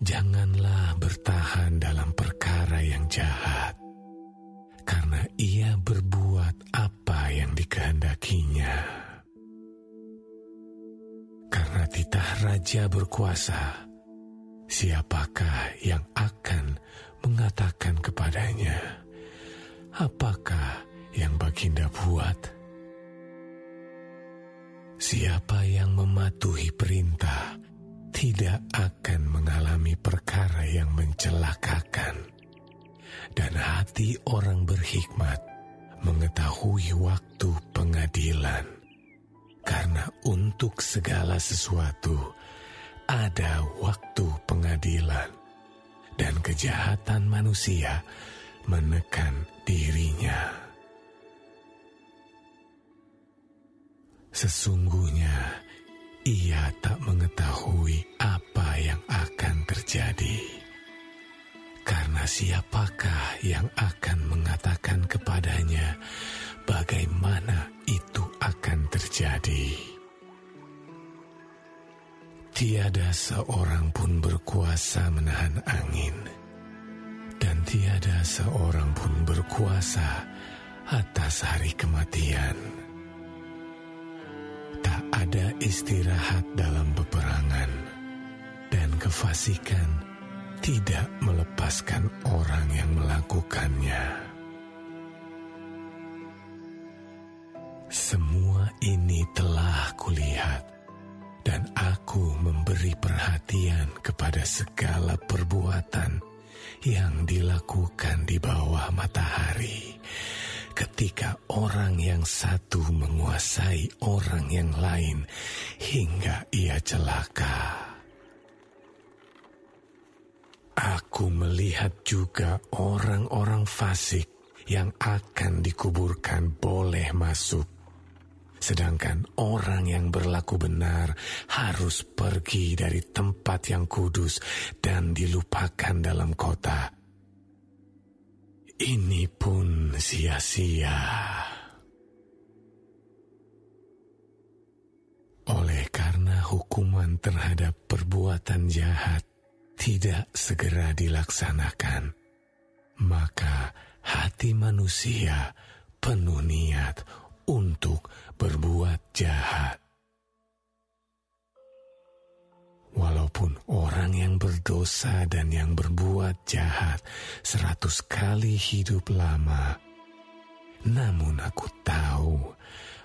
Janganlah bertahan dalam perkara yang jahat, karena ia berbuat apa yang dikehendakinya. Karena titah raja berkuasa, siapakah yang akan mengatakan kepadanya, apakah yang Baginda buat? Siapa yang mematuhi perintah tidak akan mengalami perkara yang mencelakakan, dan hati orang berhikmat mengetahui waktu pengadilan, karena untuk segala sesuatu ada waktu pengadilan, dan kejahatan manusia menekan dirinya. Sesungguhnya ia tak mengetahui apa yang akan terjadi. Karena siapakah yang akan mengatakan kepadanya bagaimana itu akan terjadi? Tiada seorang pun berkuasa menahan angin, dan tiada seorang pun berkuasa atas hari kematian. Tak ada istirahat dalam peperangan, dan kefasikan tidak melepaskan orang yang melakukannya. Semua ini telah kulihat, dan aku memberi perhatian kepada segala perbuatan yang dilakukan di bawah matahari, ketika orang yang satu menguasai orang yang lain hingga ia celaka. Aku melihat juga orang-orang fasik yang akan dikuburkan boleh masuk, sedangkan orang yang berlaku benar harus pergi dari tempat yang kudus dan dilupakan dalam kota. Ini pun sia-sia. Oleh karena hukuman terhadap perbuatan jahat tidak segera dilaksanakan, maka hati manusia penuh niat untuk berbuat jahat. Walaupun orang yang berdosa dan yang berbuat jahat 100 kali hidup lama, namun aku tahu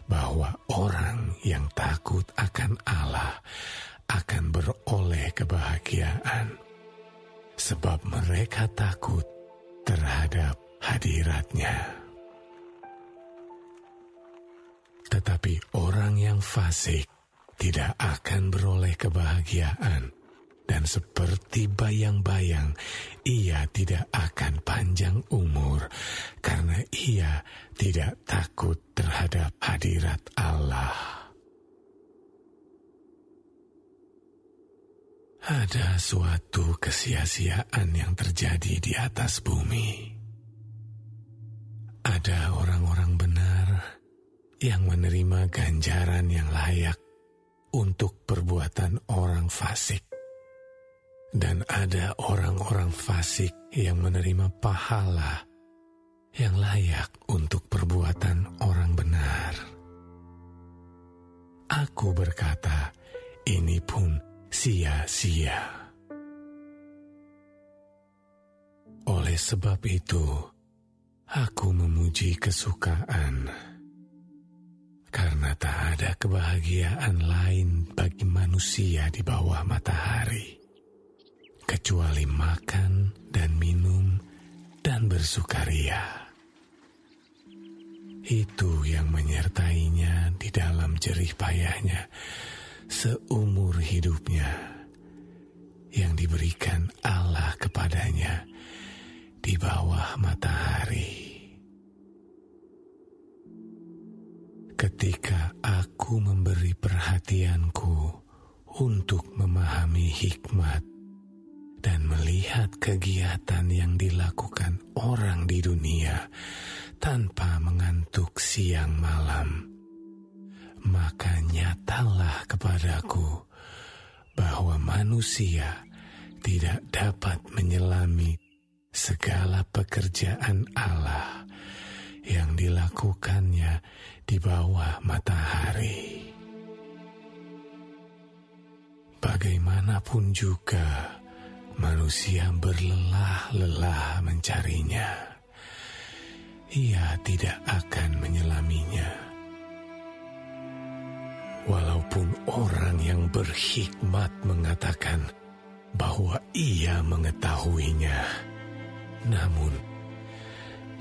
bahwa orang yang takut akan Allah akan beroleh kebahagiaan, sebab mereka takut terhadap hadirat-Nya. Tetapi orang yang fasik tidak akan beroleh kebahagiaan, dan seperti bayang-bayang ia tidak akan panjang umur, karena ia tidak takut terhadap hadirat Allah. Ada suatu kesia-siaan yang terjadi di atas bumi. Ada orang-orang benar yang menerima ganjaran yang layak untuk perbuatan orang fasik, dan ada orang-orang fasik yang menerima pahala yang layak untuk perbuatan orang benar. Aku berkata, ini pun sia-sia. Oleh sebab itu, aku memuji kesukaan, karena tak ada kebahagiaan lain bagi manusia di bawah matahari, kecuali makan dan minum dan bersukaria. Itu yang menyertainya di dalam jerih payahnya seumur hidupnya, yang diberikan Allah kepadanya di bawah matahari. Ketika aku memberi perhatianku untuk memahami hikmat dan melihat kegiatan yang dilakukan orang di dunia tanpa mengantuk siang malam, maka nyatalah kepadaku bahwa manusia tidak dapat menyelami segala pekerjaan Allah yang dilakukannya di bawah matahari. Bagaimanapun juga manusia berlelah-lelah mencarinya, ia tidak akan menyelaminya. Walaupun orang yang berhikmat mengatakan bahwa ia mengetahuinya, namun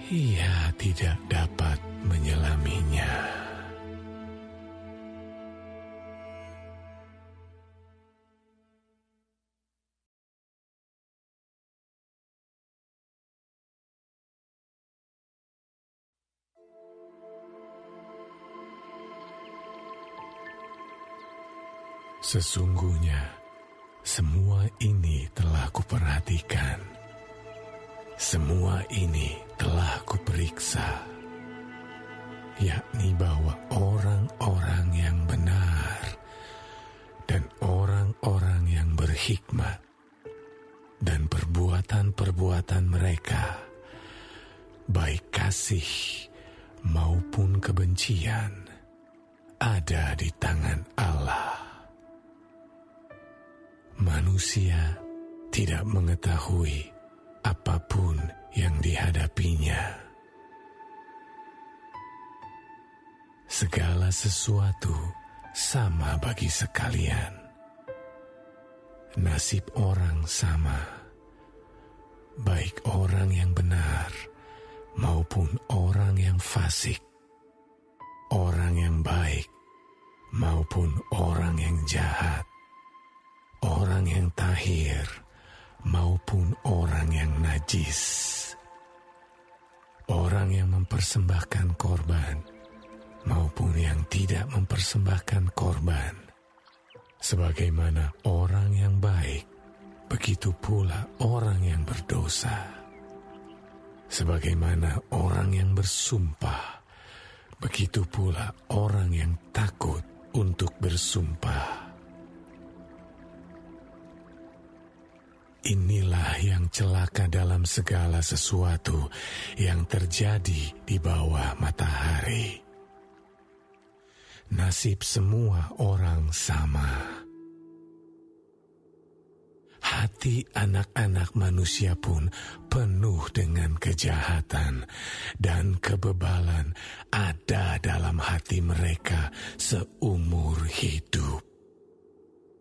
ia tidak dapat menyelaminya. Sesungguhnya, semua ini telah kuperhatikan. Semua ini telah kuperiksa, yakni bahwa orang-orang yang benar dan orang-orang yang berhikmat dan perbuatan-perbuatan mereka, baik kasih maupun kebencian, ada di tangan Allah. Manusia tidak mengetahui apapun yang dihadapinya. Segala sesuatu sama bagi sekalian. Nasib orang sama, baik orang yang benar maupun orang yang fasik, orang yang baik maupun orang yang jahat, orang yang tahir maupun orang yang najis, orang yang mempersembahkan korban maupun yang tidak mempersembahkan korban. Sebagaimana orang yang baik, begitu pula orang yang berdosa. Sebagaimana orang yang bersumpah, begitu pula orang yang takut untuk bersumpah. Inilah yang celaka dalam segala sesuatu yang terjadi di bawah matahari. Nasib semua orang sama. Hati anak-anak manusia pun penuh dengan kejahatan dan kebebalan ada dalam hati mereka seumur hidup.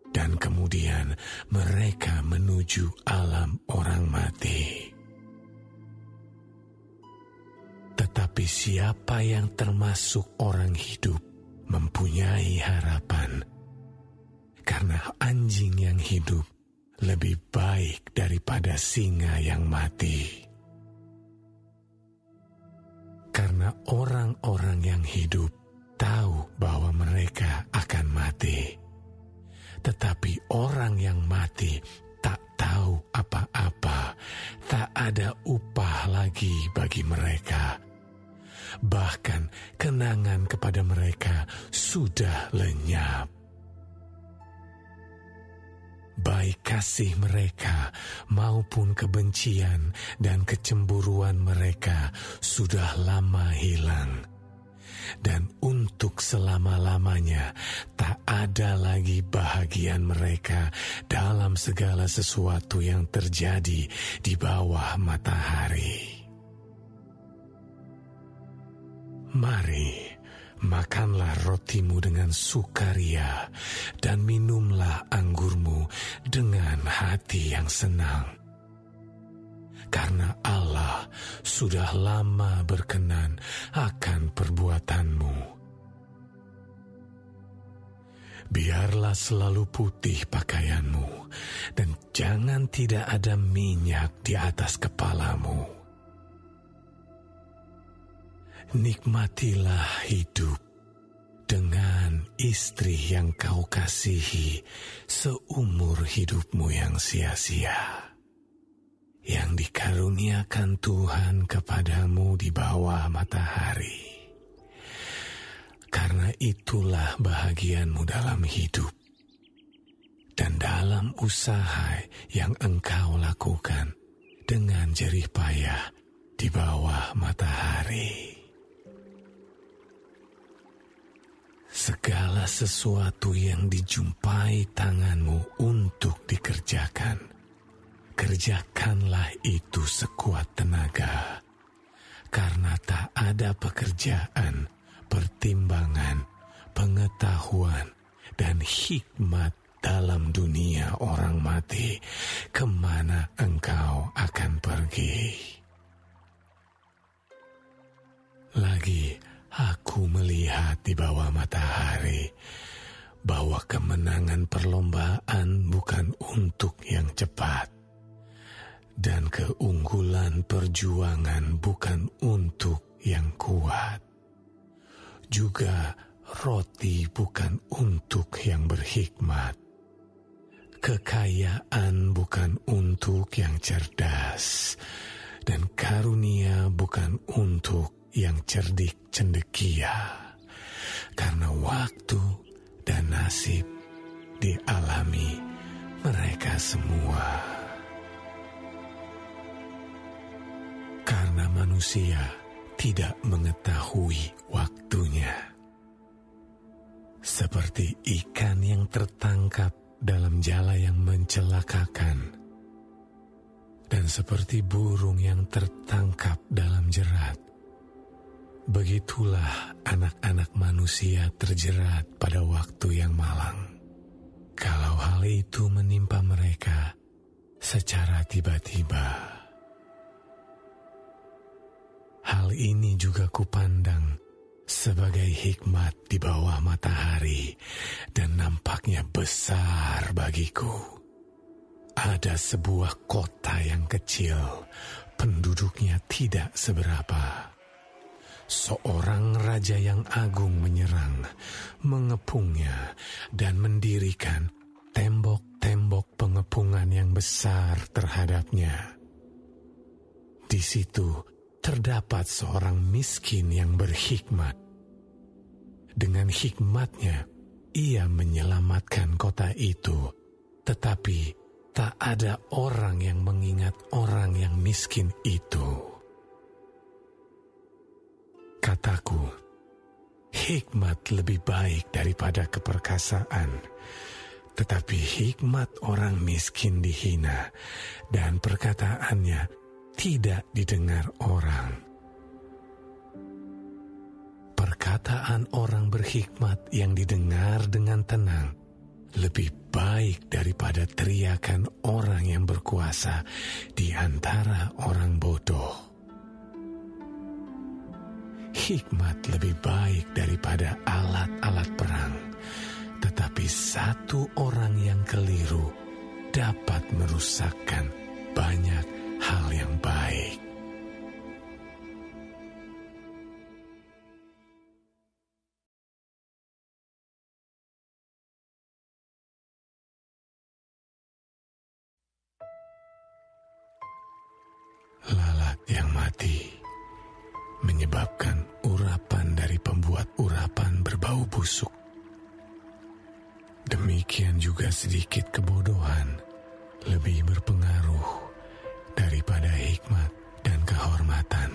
Dan kemudian mereka menuju alam orang mati. Tetapi siapa yang termasuk orang hidup mempunyai harapan, karena anjing yang hidup lebih baik daripada singa yang mati. Karena orang-orang yang hidup tahu bahwa mereka akan mati. Tetapi orang yang mati tak tahu apa-apa, tak ada upah lagi bagi mereka. Bahkan kenangan kepada mereka sudah lenyap. Baik kasih mereka maupun kebencian dan kecemburuan mereka sudah lama hilang. Dan untuk selama-lamanya tak ada lagi bahagian mereka dalam segala sesuatu yang terjadi di bawah matahari. Mari, makanlah rotimu dengan sukaria dan minumlah anggurmu dengan hati yang senang. Karena Allah sudah lama berkenan akan perbuatanmu. Biarlah selalu putih pakaianmu, dan jangan tidak ada minyak di atas kepalamu. Nikmatilah hidup dengan istri yang kau kasihi seumur hidupmu yang sia-sia, yang dikaruniakan Tuhan kepadamu di bawah matahari. Karena itulah bahagianmu dalam hidup dan dalam usaha yang engkau lakukan dengan jerih payah di bawah matahari. Segala sesuatu yang dijumpai tanganmu untuk dikerjakan, kerjakanlah itu sekuat tenaga, karena tak ada pekerjaan, pertimbangan, pengetahuan, dan hikmat dalam dunia orang mati kemana engkau akan pergi. Lagi aku melihat di bawah matahari bahwa kemenangan perlombaan bukan untuk yang cepat, dan keunggulan perjuangan bukan untuk yang kuat. Juga roti bukan untuk yang berhikmat. Kekayaan bukan untuk yang cerdas, dan karunia bukan untuk yang cerdik cendekia. Karena waktu dan nasib dialami mereka semua. Karena manusia tidak mengetahui waktunya. Seperti ikan yang tertangkap dalam jala yang mencelakakan, dan seperti burung yang tertangkap dalam jerat, begitulah anak-anak manusia terjerat pada waktu yang malang. Kalau hal itu menimpa mereka secara tiba-tiba. Hal ini juga kupandang sebagai hikmat di bawah matahari dan nampaknya besar bagiku. Ada sebuah kota yang kecil, penduduknya tidak seberapa. Seorang raja yang agung menyerang, mengepungnya, dan mendirikan tembok-tembok pengepungan yang besar terhadapnya. Di situ terdapat seorang miskin yang berhikmat. Dengan hikmatnya, ia menyelamatkan kota itu, tetapi tak ada orang yang mengingat orang yang miskin itu. Kataku, hikmat lebih baik daripada keperkasaan, tetapi hikmat orang miskin dihina, dan perkataannya tidak didengar orang. Perkataan orang berhikmat yang didengar dengan tenang lebih baik daripada teriakan orang yang berkuasa di antara orang bodoh. Hikmat lebih baik daripada alat-alat perang, tetapi satu orang yang keliru dapat merusakkan banyak hal yang baik. Lalat yang mati menyebabkan urapan dari pembuat urapan berbau busuk. Demikian juga sedikit kebodohan lebih berpengaruh daripada hikmat dan kehormatan.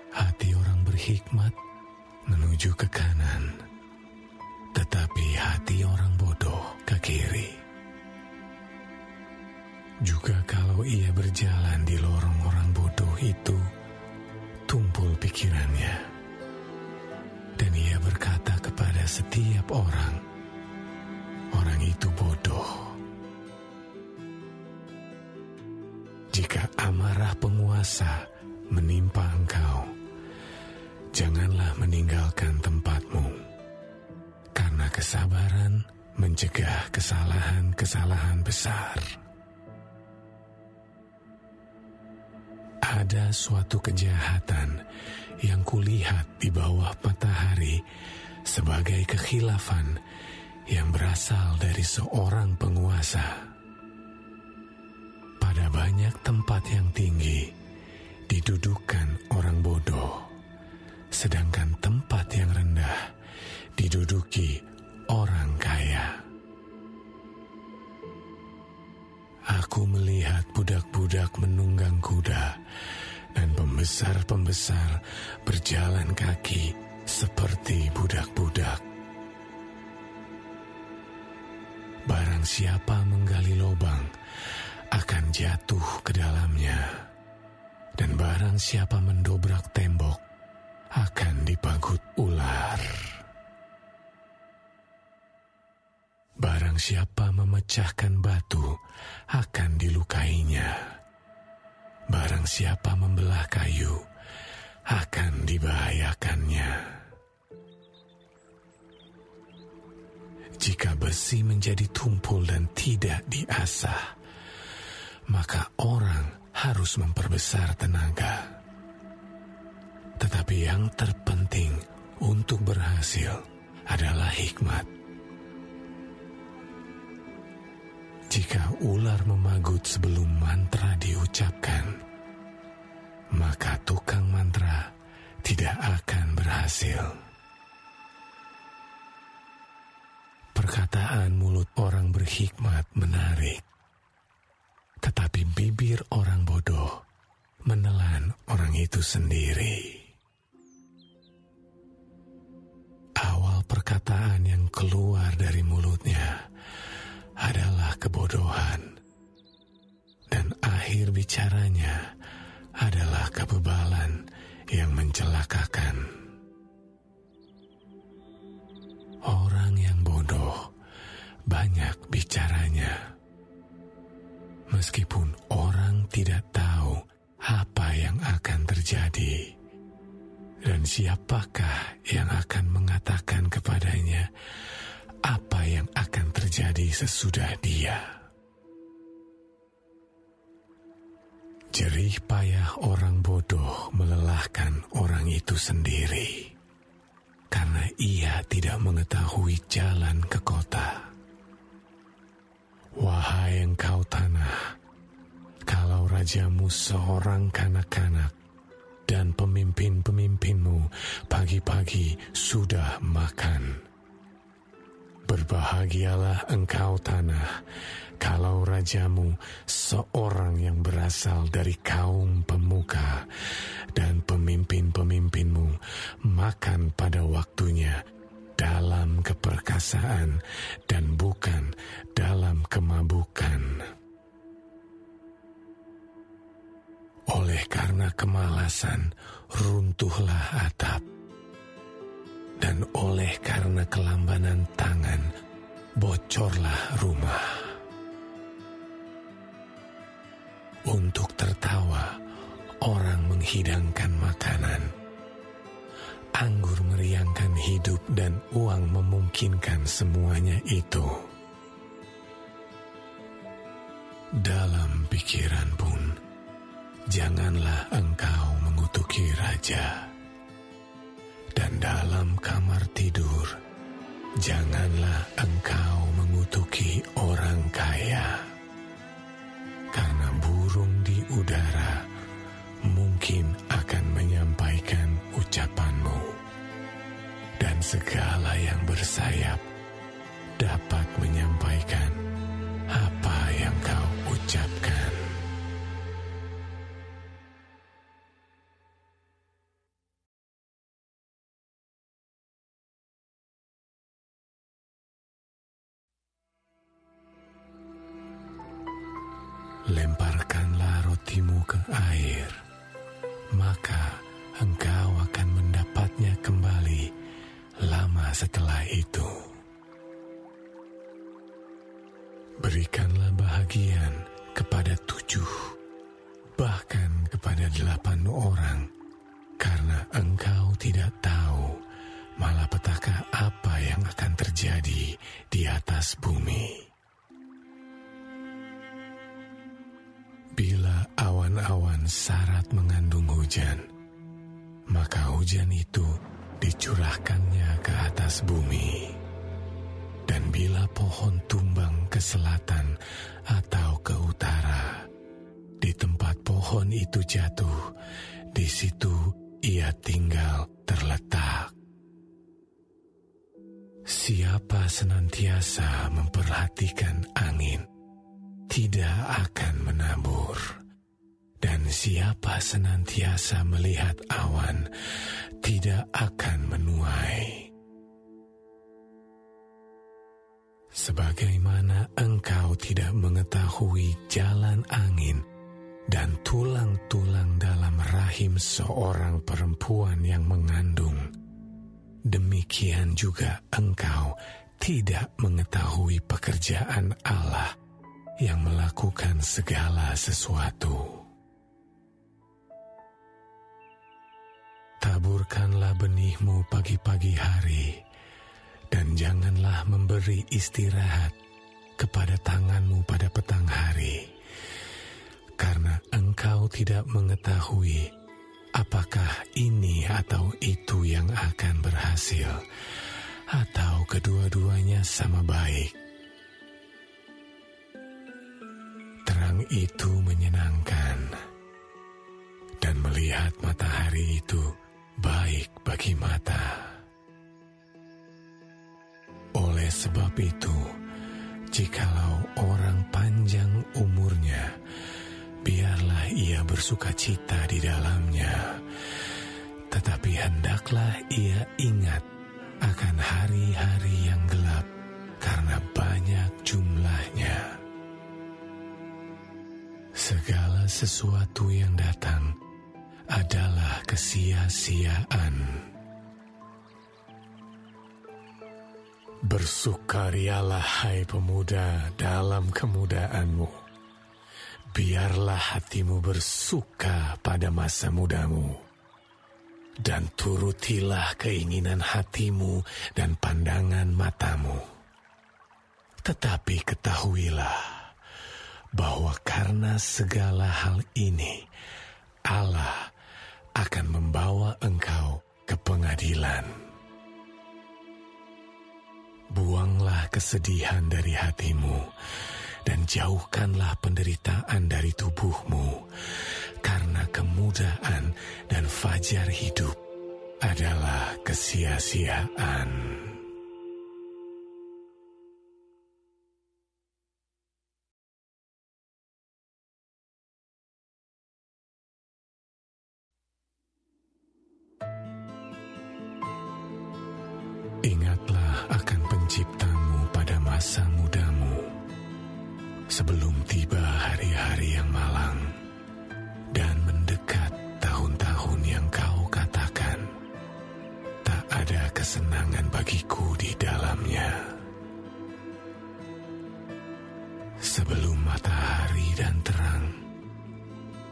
Hati orang berhikmat menuju ke kanan, tetapi hati orang bodoh ke kiri. Juga kalau ia berjalan di lorong orang bodoh itu, tumpul pikirannya, dan ia berkata kepada setiap orang, orang itu bodoh. Jika amarah penguasa menimpa engkau, janganlah meninggalkan tempatmu. kesabaran mencegah kesalahan-kesalahan besar. Ada suatu kejahatan yang kulihat di bawah matahari sebagai kekhilafan yang berasal dari seorang penguasa. Pada banyak tempat yang tinggi didudukan orang bodoh, sedangkan tempat yang rendah diduduki orang kaya. Aku melihat budak-budak menunggang kuda dan pembesar-pembesar berjalan kaki seperti budak-budak. Barang siapa menggali lubang akan jatuh ke dalamnya, dan barang siapa mendobrak tembok akan dipagut ular. Barang siapa memecahkan batu akan dilukainya. Barang siapa membelah kayu akan dibahayakannya. Jika besi menjadi tumpul dan tidak diasah, maka orang harus memperbesar tenaga. Tetapi yang terpenting untuk berhasil adalah hikmat. Jika ular memagut sebelum mantra diucapkan, maka tukang mantra tidak akan berhasil. Perkataan mulut orang berhikmat menarik, tetapi bibir orang bodoh menelan orang itu sendiri. Awal perkataan yang keluar dari mulutnya adalah kebodohan, dan akhir bicaranya adalah kebebalan yang mencelakakan. Orang yang bodoh banyak bicaranya, meskipun orang tidak tahu apa yang akan terjadi dan siapakah yang akan mengatakan kepadanya apa yang akan terjadi sesudah dia. Jerih payah orang bodoh melelahkan orang itu sendiri, karena ia tidak mengetahui jalan ke kota. Wahai engkau tanah, kalau rajamu seorang kanak-kanak dan pemimpin-pemimpinmu pagi-pagi sudah makan. Berbahagialah engkau tanah, kalau rajamu seorang yang berasal dari kaum pemuka dan pemimpin-pemimpinmu makan pada waktunya dalam keperkasaan dan bukan dalam kemabukan. Oleh karena kemalasan runtuhlah atap, dan oleh karena kelambanan tangan bocorlah rumah. Untuk tertawa orang menghidangkan makanan, anggur meriangkan hidup, dan uang memungkinkan semuanya itu. Dalam pikiran pun janganlah engkau mengutuki raja, dan dalam kamar tidur janganlah engkau mengutuki orang kaya, karena burung di udara mungkin akan menyampaikan ucapanmu, dan segala yang bersayap dapat menyampaikan apa yang kau ucapkan. Lemparkanlah rotimu ke air, maka engkau akan mendapatnya kembali lama setelah itu. Berikanlah bahagian kepada 7, bahkan kepada 8 orang, karena engkau tidak tahu malapetaka apa yang akan terjadi di atas bumi. Bila awan-awan syarat mengandung hujan, maka hujan itu dicurahkannya ke atas bumi. Dan bila pohon tumbang ke selatan atau ke utara, di tempat pohon itu jatuh, di situ ia tinggal terletak. Siapa senantiasa memperhatikan angin, tidak akan menabur. Dan siapa senantiasa melihat awan, tidak akan menuai. Sebagaimana engkau tidak mengetahui jalan angin dan tulang-tulang dalam rahim seorang perempuan yang mengandung, demikian juga engkau tidak mengetahui pekerjaan Allah yang melakukan segala sesuatu. Taburkanlah benihmu pagi-pagi hari, dan janganlah memberi istirahat kepada tanganmu pada petang hari, karena engkau tidak mengetahui apakah ini atau itu yang akan berhasil, atau kedua-duanya sama baik. Terang itu menyenangkan, dan melihat matahari itu baik bagi mata. Oleh sebab itu, jikalau orang panjang umurnya, biarlah ia bersukacita di dalamnya. Tetapi hendaklah ia ingat akan hari-hari yang gelap, karena banyak jumlahnya. Segala sesuatu yang datang adalah kesia-siaan. Bersukarialah hai pemuda dalam kemudaanmu. Biarlah hatimu bersuka pada masa mudamu. Dan turutilah keinginan hatimu dan pandangan matamu. Tetapi ketahuilah bahwa karena segala hal ini, Allah akan membawa engkau ke pengadilan. Buanglah kesedihan dari hatimu, dan jauhkanlah penderitaan dari tubuhmu, karena kemudahan dan fajar hidup adalah kesia-siaan. Ingatlah akan penciptamu pada masa mudamu, sebelum tiba hari-hari yang malang, dan mendekat tahun-tahun yang kau katakan, tak ada kesenangan bagiku di dalamnya. Sebelum matahari dan terang,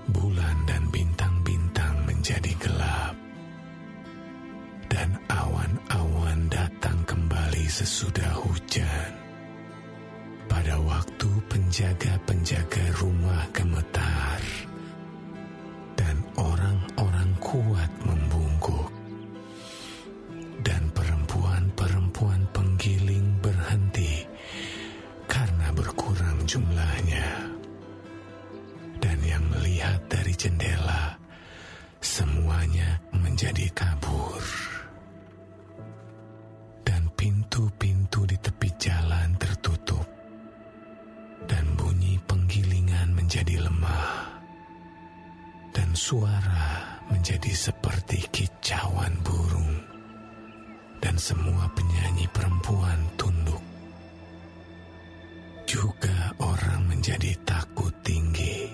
bulan dan bintang-bintang menjadi gelap, dan awan-awan datang kembali sesudah hujan. Pada waktu penjaga-penjaga rumah gemetar, dan orang-orang kuat membungkuk, dan perempuan-perempuan penggiling berhenti karena berkurang jumlahnya. Dan yang melihat dari jendela, semuanya menjadi kabur. Dan pintu-pintu di tepi jalan tertutup, dan bunyi penggilingan menjadi lemah, dan suara menjadi seperti kicauan burung, dan semua penyanyi perempuan tunduk. Juga orang menjadi takut tinggi,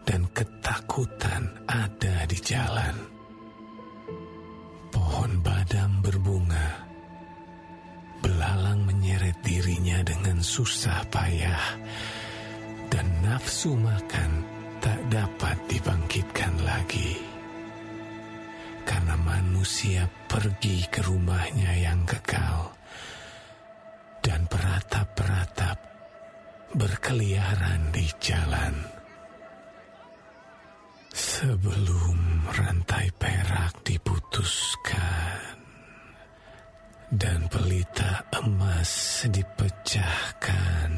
dan ketakutan ada di jalan. Pohon badam berbunga, belalang menyeret dirinya dengan susah payah, dan nafsu makan tak dapat dibangkitkan lagi. karena manusia pergi ke rumahnya yang kekal, dan peratap-peratap berkeliaran di jalan. Sebelum rantai perak diputuskan dan pelita emas dipecahkan,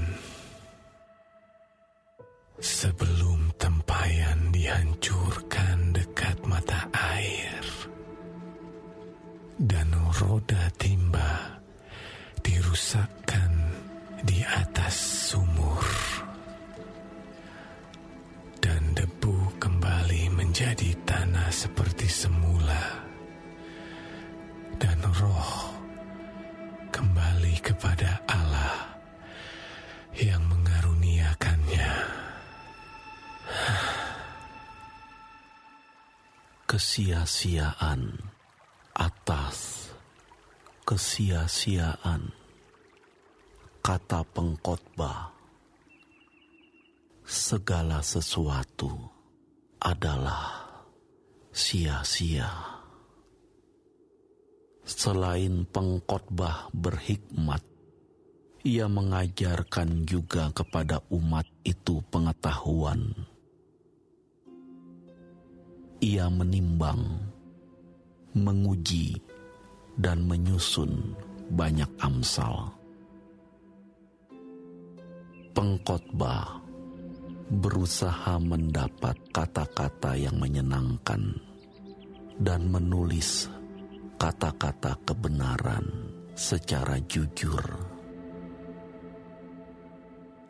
sebelum tempayan dihancurkan dekat mata air, dan roda timba dirusakkan di atas sumur, dan debu kembali menjadi tanah seperti semula, dan roh kembali kepada Allah yang mengaruniakannya. Kesia-siaan atas kesia-siaan, kata pengkhotbah. Segala sesuatu adalah sia-sia. Selain pengkhotbah berhikmat, ia mengajarkan juga kepada umat itu pengetahuan. Ia menimbang, menguji, dan menyusun banyak amsal. Pengkhotbah berusaha mendapat kata-kata yang menyenangkan dan menulis kata-kata kebenaran secara jujur.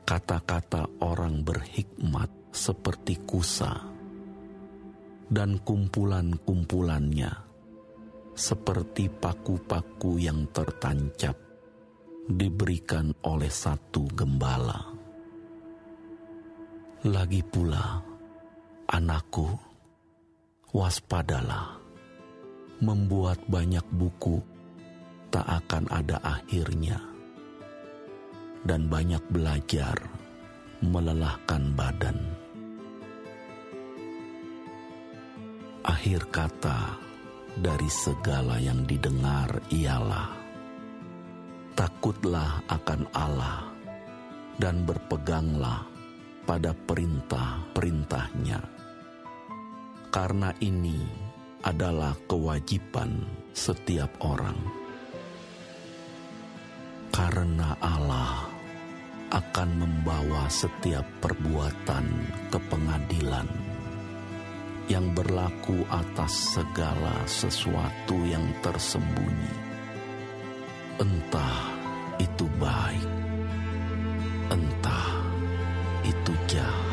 Kata-kata orang berhikmat seperti kusa, dan kumpulan-kumpulannya seperti paku-paku yang tertancap diberikan oleh satu gembala. Lagi pula, anakku, waspadalah. Membuat banyak buku tak akan ada akhirnya, dan banyak belajar melelahkan badan. Akhir kata dari segala yang didengar ialah, takutlah akan Allah dan berpeganglah pada perintah-perintahnya. Karena ini adalah kewajiban setiap orang. Karena Allah akan membawa setiap perbuatan ke pengadilan yang berlaku atas segala sesuatu yang tersembunyi, entah itu baik, entah itu jahat.